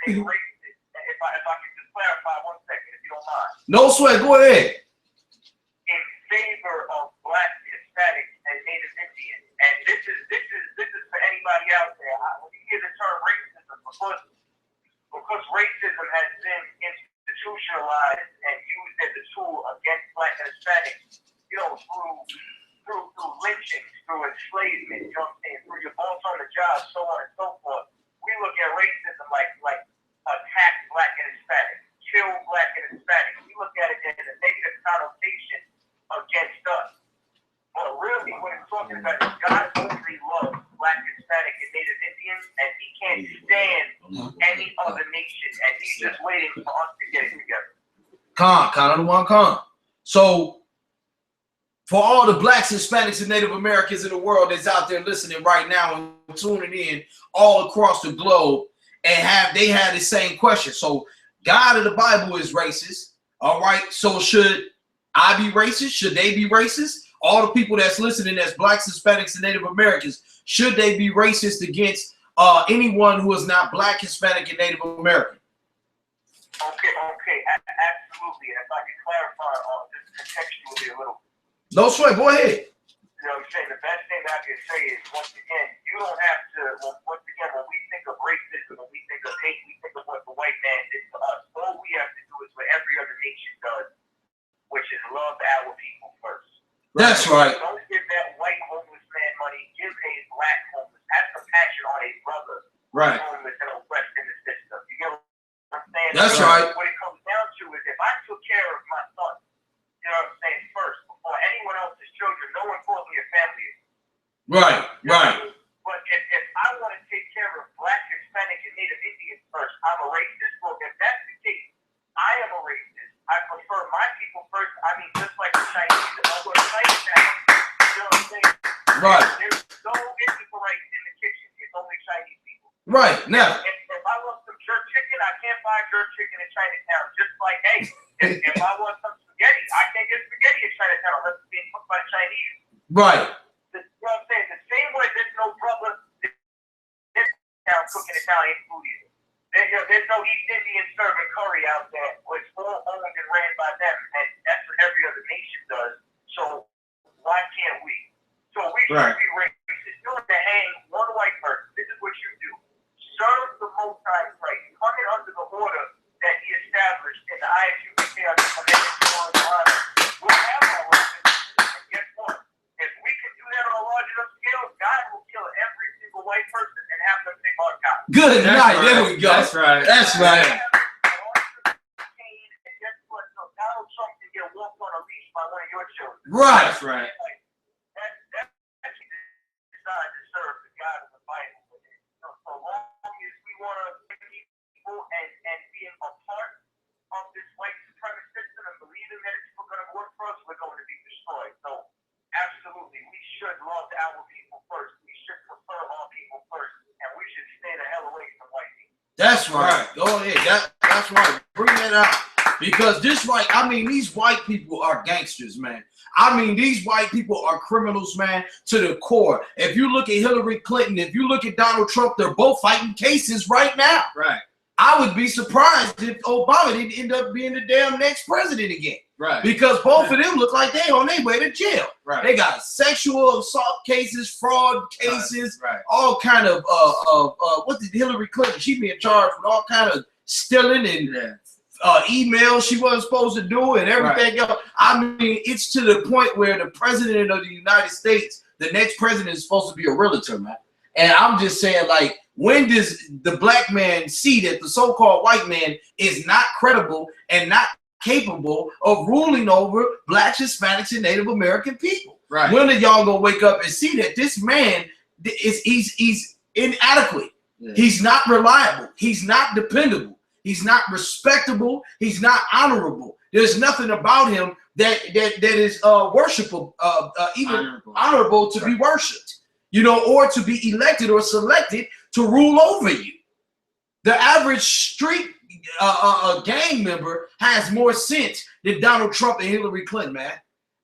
a racist. If I could just clarify 1 second, if you don't mind. No sweat, go ahead. In favor of Black, Hispanic, and Native Indian, and this is for anybody out there. When you hear the term racism, because racism has been institutionalized and used as a tool against Black and Hispanic, you know, through lynchings, through enslavement, you know what I'm saying, through your boss on the job, so on and so forth. We look at racism like attack Black and Hispanic, kill Black and Hispanic. We look at it as a negative connotation against us. But really, what it's talking about is God only loves Black, Hispanic, and Native Indians, and He can't stand any other nation, and He's just waiting for us to get it together. Con. So, for all the Blacks, Hispanics, and Native Americans in the world that's out there listening right now and tuning in all across the globe, and they have the same question. So, God of the Bible is racist. All right. So, should I be racist? Should they be racist? All the people that's listening, that's Blacks, Hispanics, and Native Americans, should they be racist against anyone who is not Black, Hispanic, and Native American? Okay, absolutely. And if I can clarify just contextually a little. No sweat, go ahead. You know what I'm saying? The best thing I can say is, once again, you don't have to, once again, when we think of racism, when we think of hate, we think of what the white man did to us. All we have to do is what every other nation does, which is love our people first. That's right. Don't give that white homeless man money. Give a Black homeless. Have compassion on a brother right. homeless and oppressed in the system. You get what I'm saying? That's so right. What it comes down to is, if I took care of my son, you know what I'm saying, first, before anyone else's children, no one calls me a family. Right. But if I want to take care of Black, Hispanic, and Native Indians first, I'm a racist. Well, if that's the case, I am a racist. I prefer my people first. I mean, just like the Chinese. If I go to Chinatown, you know what I'm saying? Right. There's no Israelites in the kitchen. It's only Chinese people. Right. Now, if I want some jerk chicken, I can't buy jerk chicken in Chinatown. Just like, hey, if I want some spaghetti, I can't get spaghetti in Chinatown unless it's being cooked by Chinese. right. You know what I'm saying? The same way there's no brother down cooking Italian food either. There's no East Indian serving curry out there. It's all owned and ran by them, and that's what every other nation does. So why can't we? So we should be racist. You have to hang one white person. This is what you do. Serve the Most High Christ. Come in under the order that He established in the I.S.U.P.K on the Commandment to GEN.YAHANNA. We'll have our racism. And guess what? If we can do that on a large enough scale, God will kill every single white person and have them pick our God. Good night. Right. There we go. That's right. That's right. And guess what? So Donald Trump can get walked on a leash by one of your children. Right. That's right. That's designed to serve the God of the Bible. So long as we want to be people and being a part of this white supremacist system and believing that it's going to work for us, we're going to be destroyed. So absolutely, we should love our people first. We should prefer our people first, and we should stay the hell away from white people. That's right. Go ahead. That's right. Bring that out. Because this right, I mean, these white people are gangsters, man. I mean, these white people are criminals, man, to the core. If you look at Hillary Clinton, if you look at Donald Trump, they're both fighting cases right now. Right. I would be surprised if Obama didn't end up being the damn next president again. Right. Because both of them look like they on their way to jail. Right. They got sexual assault cases, fraud cases, Right. all kind of what did Hillary Clinton? She being charged with all kind of stealing and emails she wasn't supposed to do and everything else. I mean, it's to the point where the president of the United States, the next president, is supposed to be a realtor, man. And I'm just saying, like, when does the black man see that the so-called white man is not credible and not capable of ruling over blacks, Hispanics, and Native American people? Right. When are y'all gonna wake up and see that this man he's inadequate? Yeah. He's He's not reliable. He's not dependable. He's not respectable. He's not honorable. There's nothing about him that is worshipable, even honorable to be worshipped, you know, or to be elected or selected to rule over you. The average street gang member has more sense than Donald Trump and Hillary Clinton, man.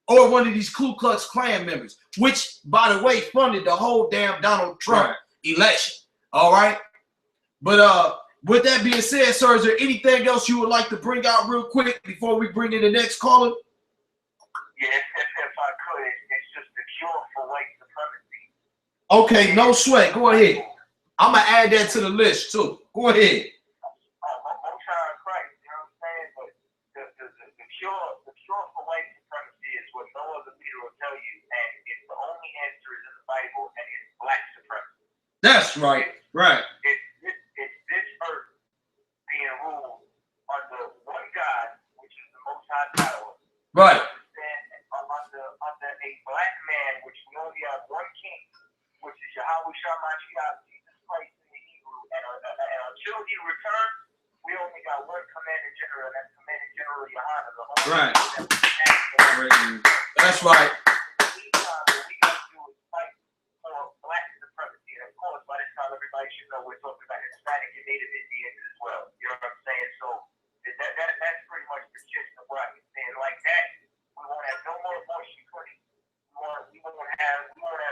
or one of these Ku Klux Klan members, which, by the way, funded the whole damn Donald Trump election. All right. But with that being said, sir, is there anything else you would like to bring out real quick before we bring in the next caller? Yeah, if I could, it's just the cure for white supremacy. Okay, no sweat. Go ahead. I'm gonna add that to the list too. Go ahead. I'm trying to Christ, you know what I'm saying? But the cure for white supremacy is what no other leader will tell you, and it's the only answer is in the Bible, and it's black supremacy. That's right. Right. It's this earth being ruled under one God, which is the Most High power. Right. Under a black man, which we only have one king, which is SHALAM, Jesus Christ in the Hebrew, and until he returns, we only got one commander general, and that's Commander General Yohanna, the only right. That's right. What we got to do is fight for black supremacy, and of course, by this time, everybody should know we're talking about Hispanic and Native Indians as well. You know what I'm saying? So that's pretty much the gist of what I can say. Like that, we won't have no more security. We won't have no more you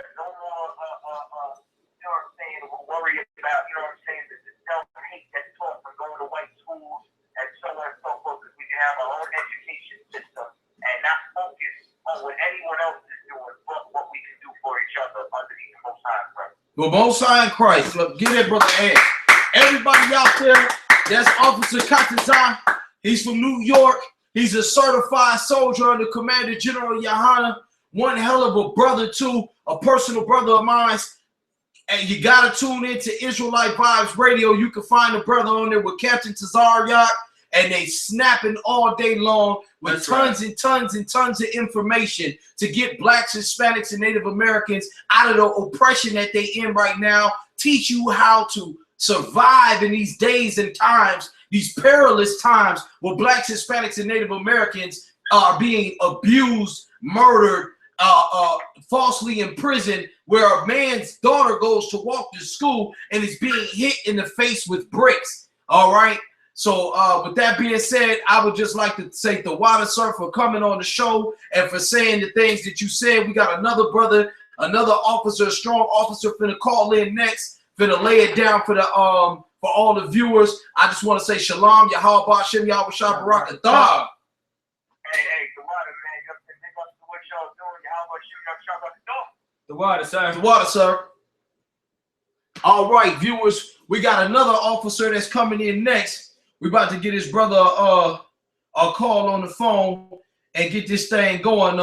know what I'm saying, worry about, you know what I'm saying, the self-hate that's taught from going to white schools and so on and so forth, because we can have our own education system and not focus on what anyone else is doing, but what we can do for each other underneath the Most High in Christ. The Most High in Christ. Look, get it, brother Ed. Everybody out there, that's Officer Katazai. He's from New York. He's a certified soldier under Commander General Yohanna. One hell of a brother, too, a personal brother of mine. And you got to tune in to Israelite Vibes Radio. You can find the brother on there with Captain Tazariak, and they snapping all day long with tons and tons and tons of information to get blacks, Hispanics, and Native Americans out of the oppression that they in right now, teach you how to survive in these days and times, these perilous times where blacks, Hispanics, and Native Americans are being abused, murdered, falsely imprisoned, where a man's daughter goes to walk to school and is being hit in the face with bricks. All right. So with that being said, I would just like to say the water, sir, for coming on the show and for saying the things that you said. We got another brother, another officer, a strong officer, finna call in next, finna lay it down for the for all the viewers. I just want to say shalom, Yahweh Ba'ashem, Yahweh Shabbarak Adab. Hey, the water, man. What y'all doing? Yahweh Shabbarak Adab. The water, sir. The water, sir. All right, viewers, we got another officer that's coming in next. We about to get his brother a call on the phone and get this thing going.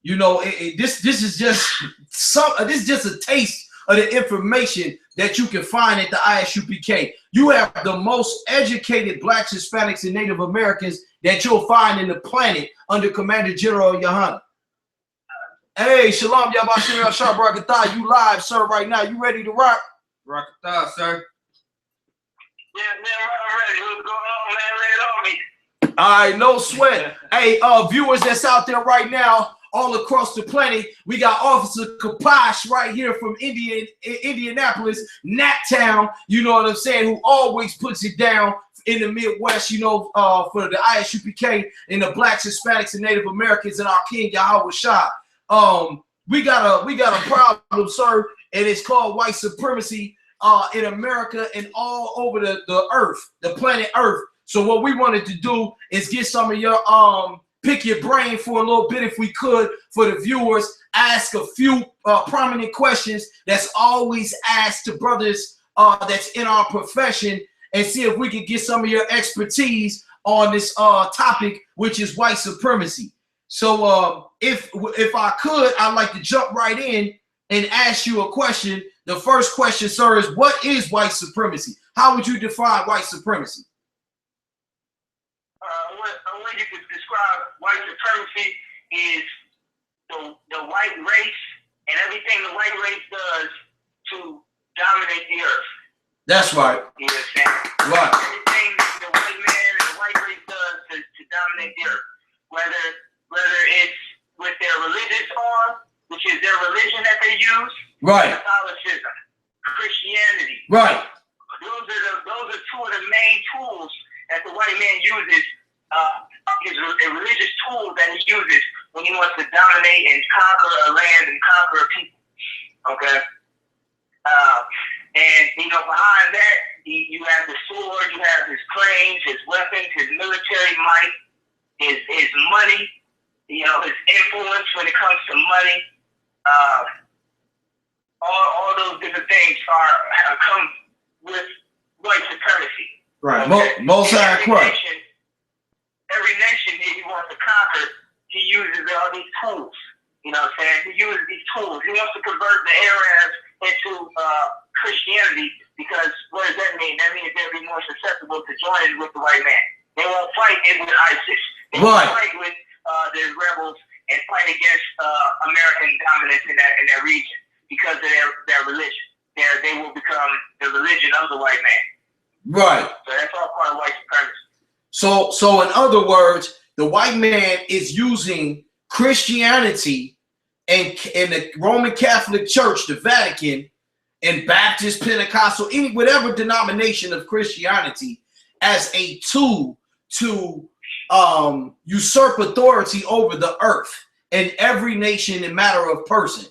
You know, this is just this is just a taste of the information that you can find at the I.S.U.P.K. You have the most educated blacks, Hispanics, and Native Americans that you'll find in the planet under Commander General Yohanna. Hey, shalom, Yabashir Shabbarakatah. You live, sir, right now. You ready to rock? Rockatah, sir. Yeah, man, I'm ready. What's going on, man? Lay it on me. All right, no sweat. Hey, viewers that's out there right now, all across the planet, we got Officer Kapash right here from Indianapolis, Naptown, you know what I'm saying, who always puts it down in the Midwest, you know, for the I.S.U.P.K. and the blacks, Hispanics, and Native Americans and our King Yahweh Shah. We got a problem, sir, and it's called white supremacy in America and all over the earth, the planet Earth. So what we wanted to do is get some of your pick your brain for a little bit, if we could, for the viewers. Ask a few prominent questions that's always asked to brothers that's in our profession, and see if we could get some of your expertise on this topic, which is white supremacy. So if I could, I'd like to jump right in and ask you a question. The first question, sir, is what is white supremacy? How would you define white supremacy? A way you could describe white supremacy is the white race and everything the white race does to dominate the earth. That's right. You know what I'm saying? Right. Everything the white man and the white race does to dominate the earth. Whether it's with their religious arm, which is their religion that they use, right, Catholicism, Christianity. Right. Those are two of the main tools that the white man uses. Is a religious tool that that he uses when he wants to dominate and conquer a land and conquer a people. Okay? And, you know, behind that, you have the sword, you have his claims, his weapons, his military might, his money, you know, his influence when it comes to money. All those different things come with white supremacy. Right. Okay? Most high Christ. Every nation that he wants to conquer, he uses all these tools. You know what I'm saying? He uses these tools. He wants to convert the Arabs into Christianity, because what does that mean? That means they'll be more susceptible to joining with the white man. They won't fight it with ISIS. They won't fight with the rebels and fight against American dominance in that region because of their religion. They will become the religion of the white man. Right. So that's all part of white supremacy. So in other words, the white man is using Christianity and the Roman Catholic Church, the Vatican, and Baptist, Pentecostal, whatever denomination of Christianity, as a tool to usurp authority over the earth and every nation and matter of person.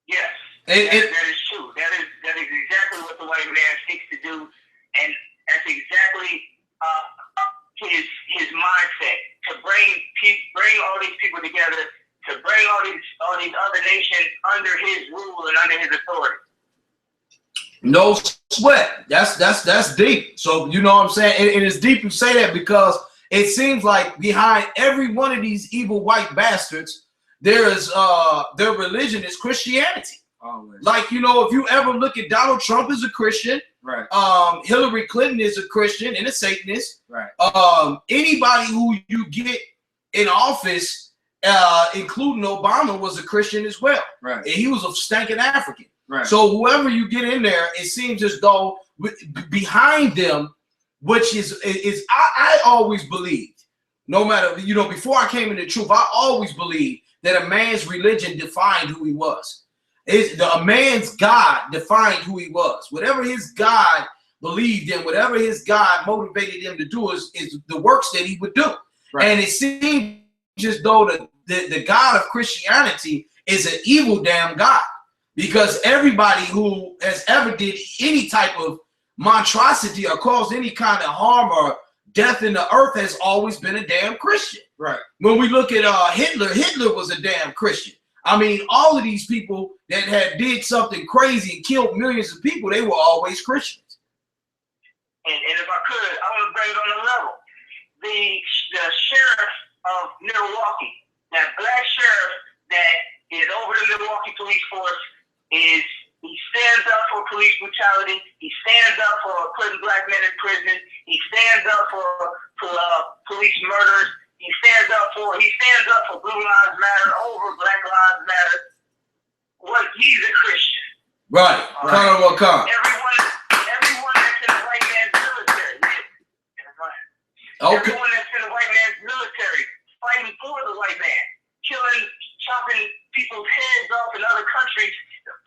Yes, that is true. That is exactly what the white man seeks to do, and that's exactly his mindset, to bring all these people together, to bring all these other nations under his rule and under his authority. No sweat. That's deep. So you know what I'm saying? And it's deep to say that because it seems like behind every one of these evil white bastards, there is their religion is Christianity. Always. Like, you know, if you ever look at Donald Trump as a Christian, right? Hillary Clinton is a Christian and a Satanist, right? Anybody who you get in office, including Obama, was a Christian as well, right? And he was a stinking African, right? So whoever you get in there, it seems as though behind them, which is I always believed, no matter, you know, before I came into the truth, I always believed that a man's religion defined who he was. A man's God defined who he was. Whatever his God believed in, whatever his God motivated him to do is the works that he would do. Right. And it seems as though the God of Christianity is an evil damn God, because everybody who has ever did any type of monstrosity or caused any kind of harm or death in the earth has always been a damn Christian. Right. When we look at Hitler was a damn Christian. I mean, all of these people that did something crazy and killed millions of people, they were always Christians. And if I could, I want to bring it on the level. The sheriff of Milwaukee, that black sheriff that is over the Milwaukee police force, he stands up for police brutality. He stands up for putting black men in prison. He stands up for police murders. He stands up for Blue Lives Matter over Black Lives Matter. He's a Christian. Right. Everyone that's in the white man's military. Okay. Everyone that's in the white man's military fighting for the white man, chopping people's heads off in other countries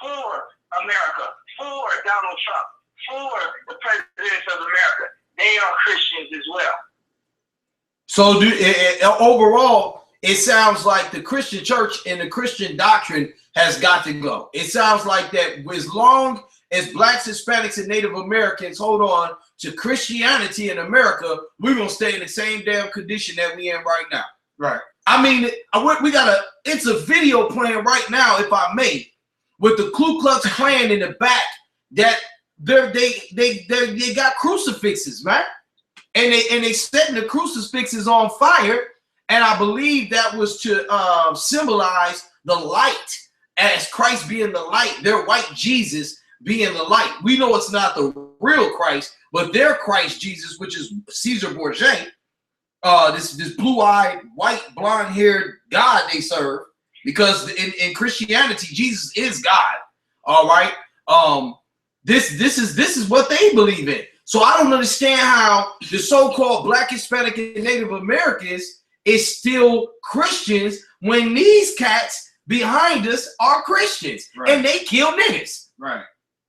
for America, for Donald Trump, for the presidents of America. They are Christians as well. So overall, it sounds like the Christian church and the Christian doctrine has got to go. It sounds like that as long as blacks, Hispanics, and Native Americans hold on to Christianity in America, we're going to stay in the same damn condition that we in right now. Right. I mean, it's a video playing right now, if I may, with the Ku Klux Klan in the back that they got crucifixes, man. And they setting the crucifixes on fire, and I believe that was to symbolize the light, as Christ being the light, their white Jesus being the light. We know it's not the real Christ, but their Christ Jesus, which is Caesar Borgia, this blue-eyed, white, blonde-haired God they serve, because in Christianity, Jesus is God. All right, this is what they believe in. So I don't understand how the so-called Black, Hispanic, and Native Americans is still Christians when these cats behind us are Christians. Right. And they kill niggas. Right.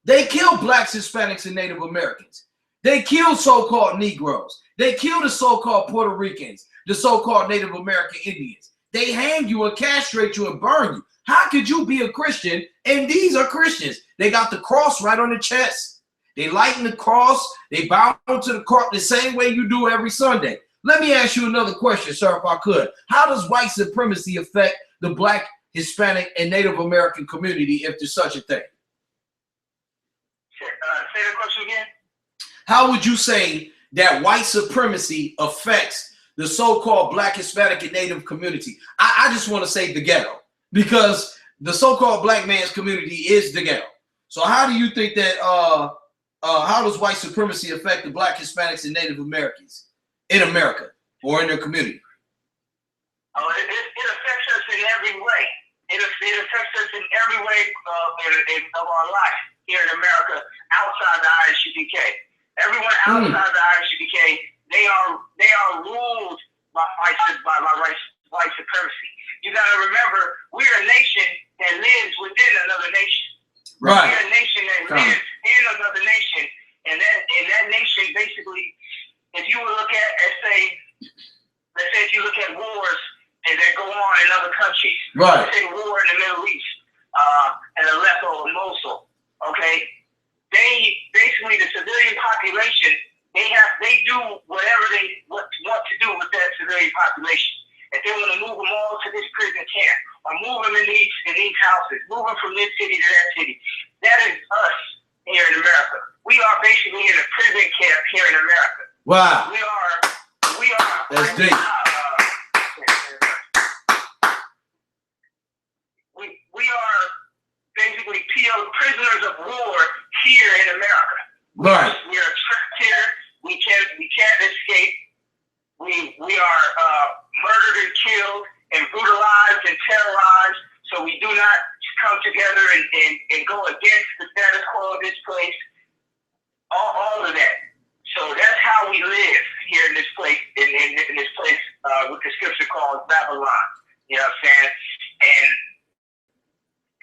They kill Blacks, Hispanics, and Native Americans. They kill so-called Negroes. They kill the so-called Puerto Ricans. the so-called Native American Indians. They hang you and castrate you and burn you. How could you be a Christian? And these are Christians. They got the cross right on the chest. They lighten the cross. They bow to the cross the same way you do every Sunday. Let me ask you another question, sir, if I could. How does white supremacy affect the Black, Hispanic, and Native American community, if there's such a thing? Say the question again. How would you say that white supremacy affects the so-called Black, Hispanic, and Native community? I just want to say the ghetto, because the so-called Black man's community is the ghetto. So how do you think that, how does white supremacy affect the Black, Hispanics, and Native Americans in America or in their community? Oh, it affects us in every way. It affects us in every way of our life here in America, outside the I.S.U.P.K. Everyone outside the I.S.U.P.K, they are ruled by white supremacy. You got to remember, we're a nation that lives within another nation. Right. We're a nation that lives in another nation, and that nation basically, if you would look at, let's say if you look at wars that go on in other countries, right? Let's say war in the Middle East, and Aleppo and Mosul, okay? They basically, the civilian population, they do whatever they want to do with that civilian population. If they want to move them all to this prison camp, or move them in these houses, move them from this city to that city, that is us here in America. We are basically in a prison camp here in America. Wow. We are. That's deep. We are basically prisoners of war here in America. Right. We are trapped here. We can't escape. We are murdered and killed and brutalized and terrorized. So we do not come together and go against the status quo of this place. All of that. So that's how we live here in this place. In this place, what the scripture calls Babylon. You know what I'm saying?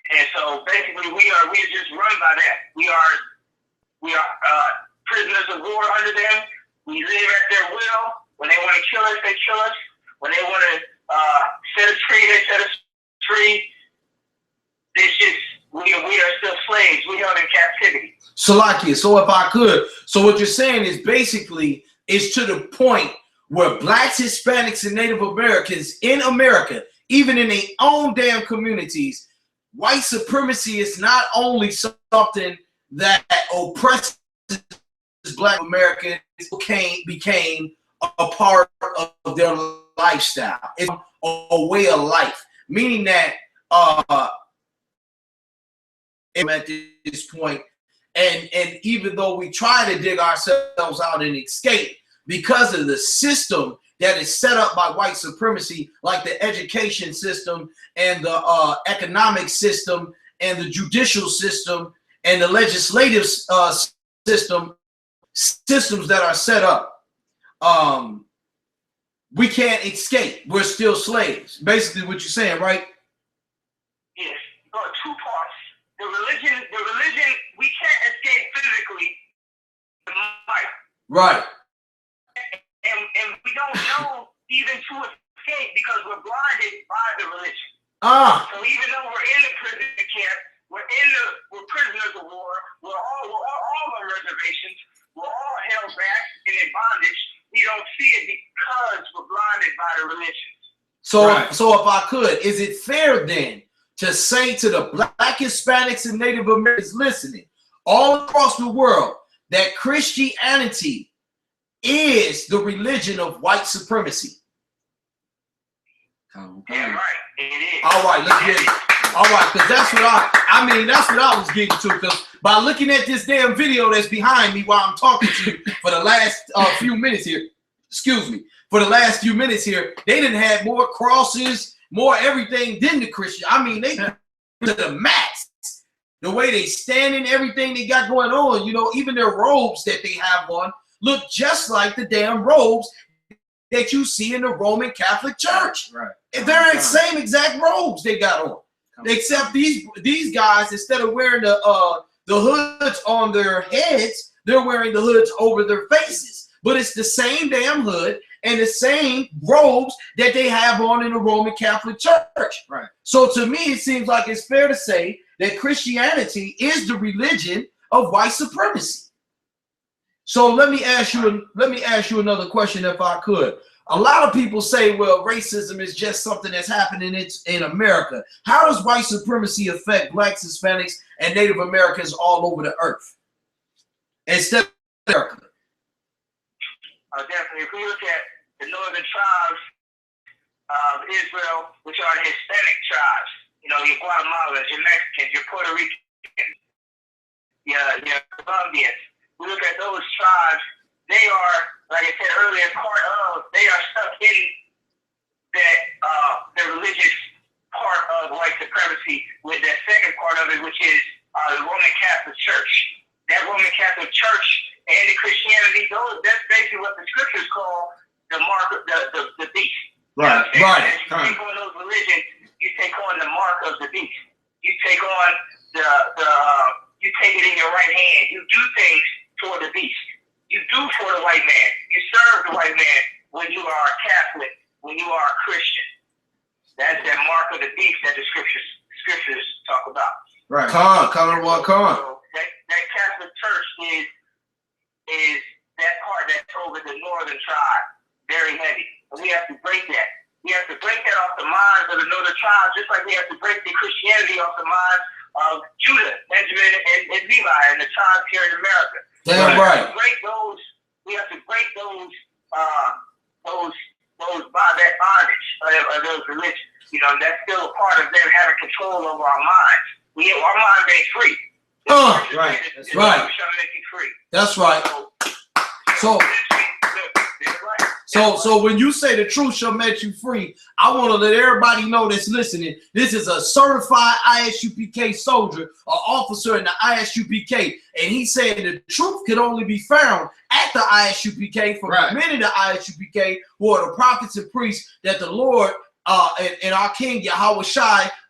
And so basically we are just run by that. We are prisoners of war under them. We live at their will. When they want to kill us, they kill us. When they want to set us free, they set us free. It's just, we are still slaves. We held in captivity. Salakia, so if I could, so what you're saying is basically, it's to the point where Blacks, Hispanics, and Native Americans in America, even in their own damn communities, white supremacy is not only something that oppresses Black Americans became a part of their lifestyle. It's a way of life, meaning that at this point, and even though we try to dig ourselves out and escape, because of the system that is set up by white supremacy, like the education system and the economic system and the judicial system and the legislative systems that are set up, we can't escape. We're still slaves. Basically what you're saying, right? Yes. Two parts. The religion, we can't escape physically. Right. And we don't know even to escape because we're blinded by the religion. So even though we're in the prison camp, we're prisoners of war, we're all on reservations, we're all held back and in bondage. We don't see it because we're blinded by the religion. So, so if I could, is it fair then to say to the Black, Hispanics, and Native Americans listening all across the world that Christianity is the religion of white supremacy? Yeah, right. It is. All right, let's get it. All right, because that's what that's what I was getting to. Because by looking at this damn video that's behind me while I'm talking to you for the last few minutes here, for the last few minutes here, they didn't have more crosses, more everything than the Christian. I mean, they to the max. The way they stand and everything they got going on, you know, even their robes that they have on look just like the damn robes that you see in the Roman Catholic Church. Right. They're the same exact robes they got on. Except these guys, instead of wearing the hoods on their heads, they're wearing the hoods over their faces. But it's the same damn hood and the same robes that they have on in the Roman Catholic Church. Right. So to me, it seems like it's fair to say that Christianity is the religion of white supremacy. So let me ask you another question, if I could. A lot of people say, well, racism is just something that's happening in America. How does white supremacy affect blacks, Hispanics, and Native Americans all over the earth instead of America? Definitely. If we look at the northern tribes of Israel, which are the Hispanic tribes, you know, your Guatemalans, your Mexicans, your Puerto Ricans, your Colombians, we look at those tribes, they are, like I said earlier, they are stuck in that the religious part of white supremacy with that second part of it, which is the Roman Catholic Church. That Roman Catholic Church and the Christianity, that's basically what the scriptures call the mark of the beast. Right, you know right. As you take on those religions, you take on the mark of the beast. You take on you take it in your right hand. You do things for the beast. You do for the white man. You serve the white man when you are a Catholic, when you are a Christian. That's that mark of the beast that the scriptures talk about. Right. Con. So that Catholic Church is that part that's over the northern tribe, very heavy. And we have to break that. We have to break that off the minds of the northern tribes, just like we have to break the Christianity off the minds of Judah, Benjamin, and Levi, and the tribes here in America. Damn right. We have to break those by that bondage of those religions. You know, that's still a part of them having control over our minds. Our minds ain't free. Right. That's right. Shall make you free. That's right. So when you say the truth shall make you free, I want to let everybody know that's listening. This is a certified I.S.U.P.K soldier, an officer in the I.S.U.P.K, and he said the truth could only be found at the I.S.U.P.K from the men of the I.S.U.P.K, who are the prophets and priests that the Lord and our King Yahweh,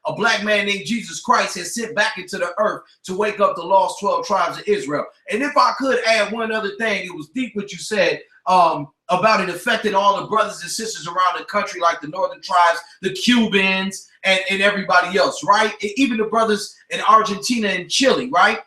a black man named Jesus Christ, has sent back into the earth to wake up the lost 12 tribes of Israel. And if I could add one other thing, it was deep what you said about it affecting all the brothers and sisters around the country, like the northern tribes, the Cubans, and everybody else, right? Even the brothers in Argentina and Chile, right?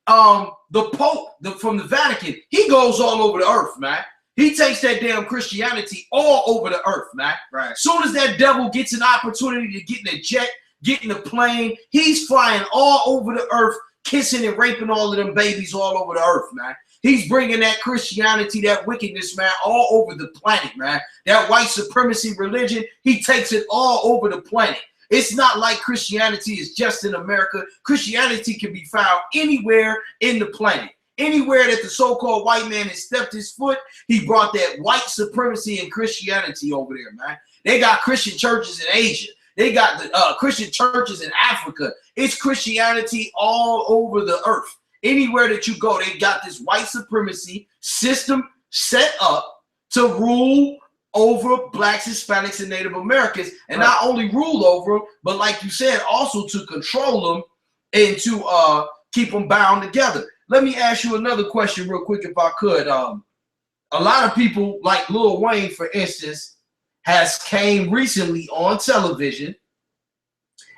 The Pope from the Vatican, he goes all over the earth, man. He takes that damn Christianity all over the earth, man. Right. Soon as that devil gets an opportunity to get in a jet, get in a plane, he's flying all over the earth, kissing and raping all of them babies all over the earth, man. He's bringing that Christianity, that wickedness, man, all over the planet, man. That white supremacy religion, he takes it all over the planet. It's not like Christianity is just in America. Christianity can be found anywhere in the planet. Anywhere that the so-called white man has stepped his foot, he brought that white supremacy and Christianity over there, man. They got Christian churches in Asia. They got the Christian churches in Africa. It's Christianity all over the earth. Anywhere that you go, they got this white supremacy system set up to rule over blacks, Hispanics, and Native Americans. And not only rule over them, but like you said, also to control them and to keep them bound together. Let me ask you another question real quick, if I could. A lot of people, like Lil Wayne, for instance, has came recently on television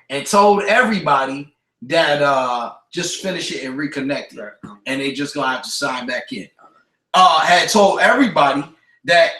and told everybody that just finish it and reconnect it, and they just gonna have to sign back in. Had told everybody that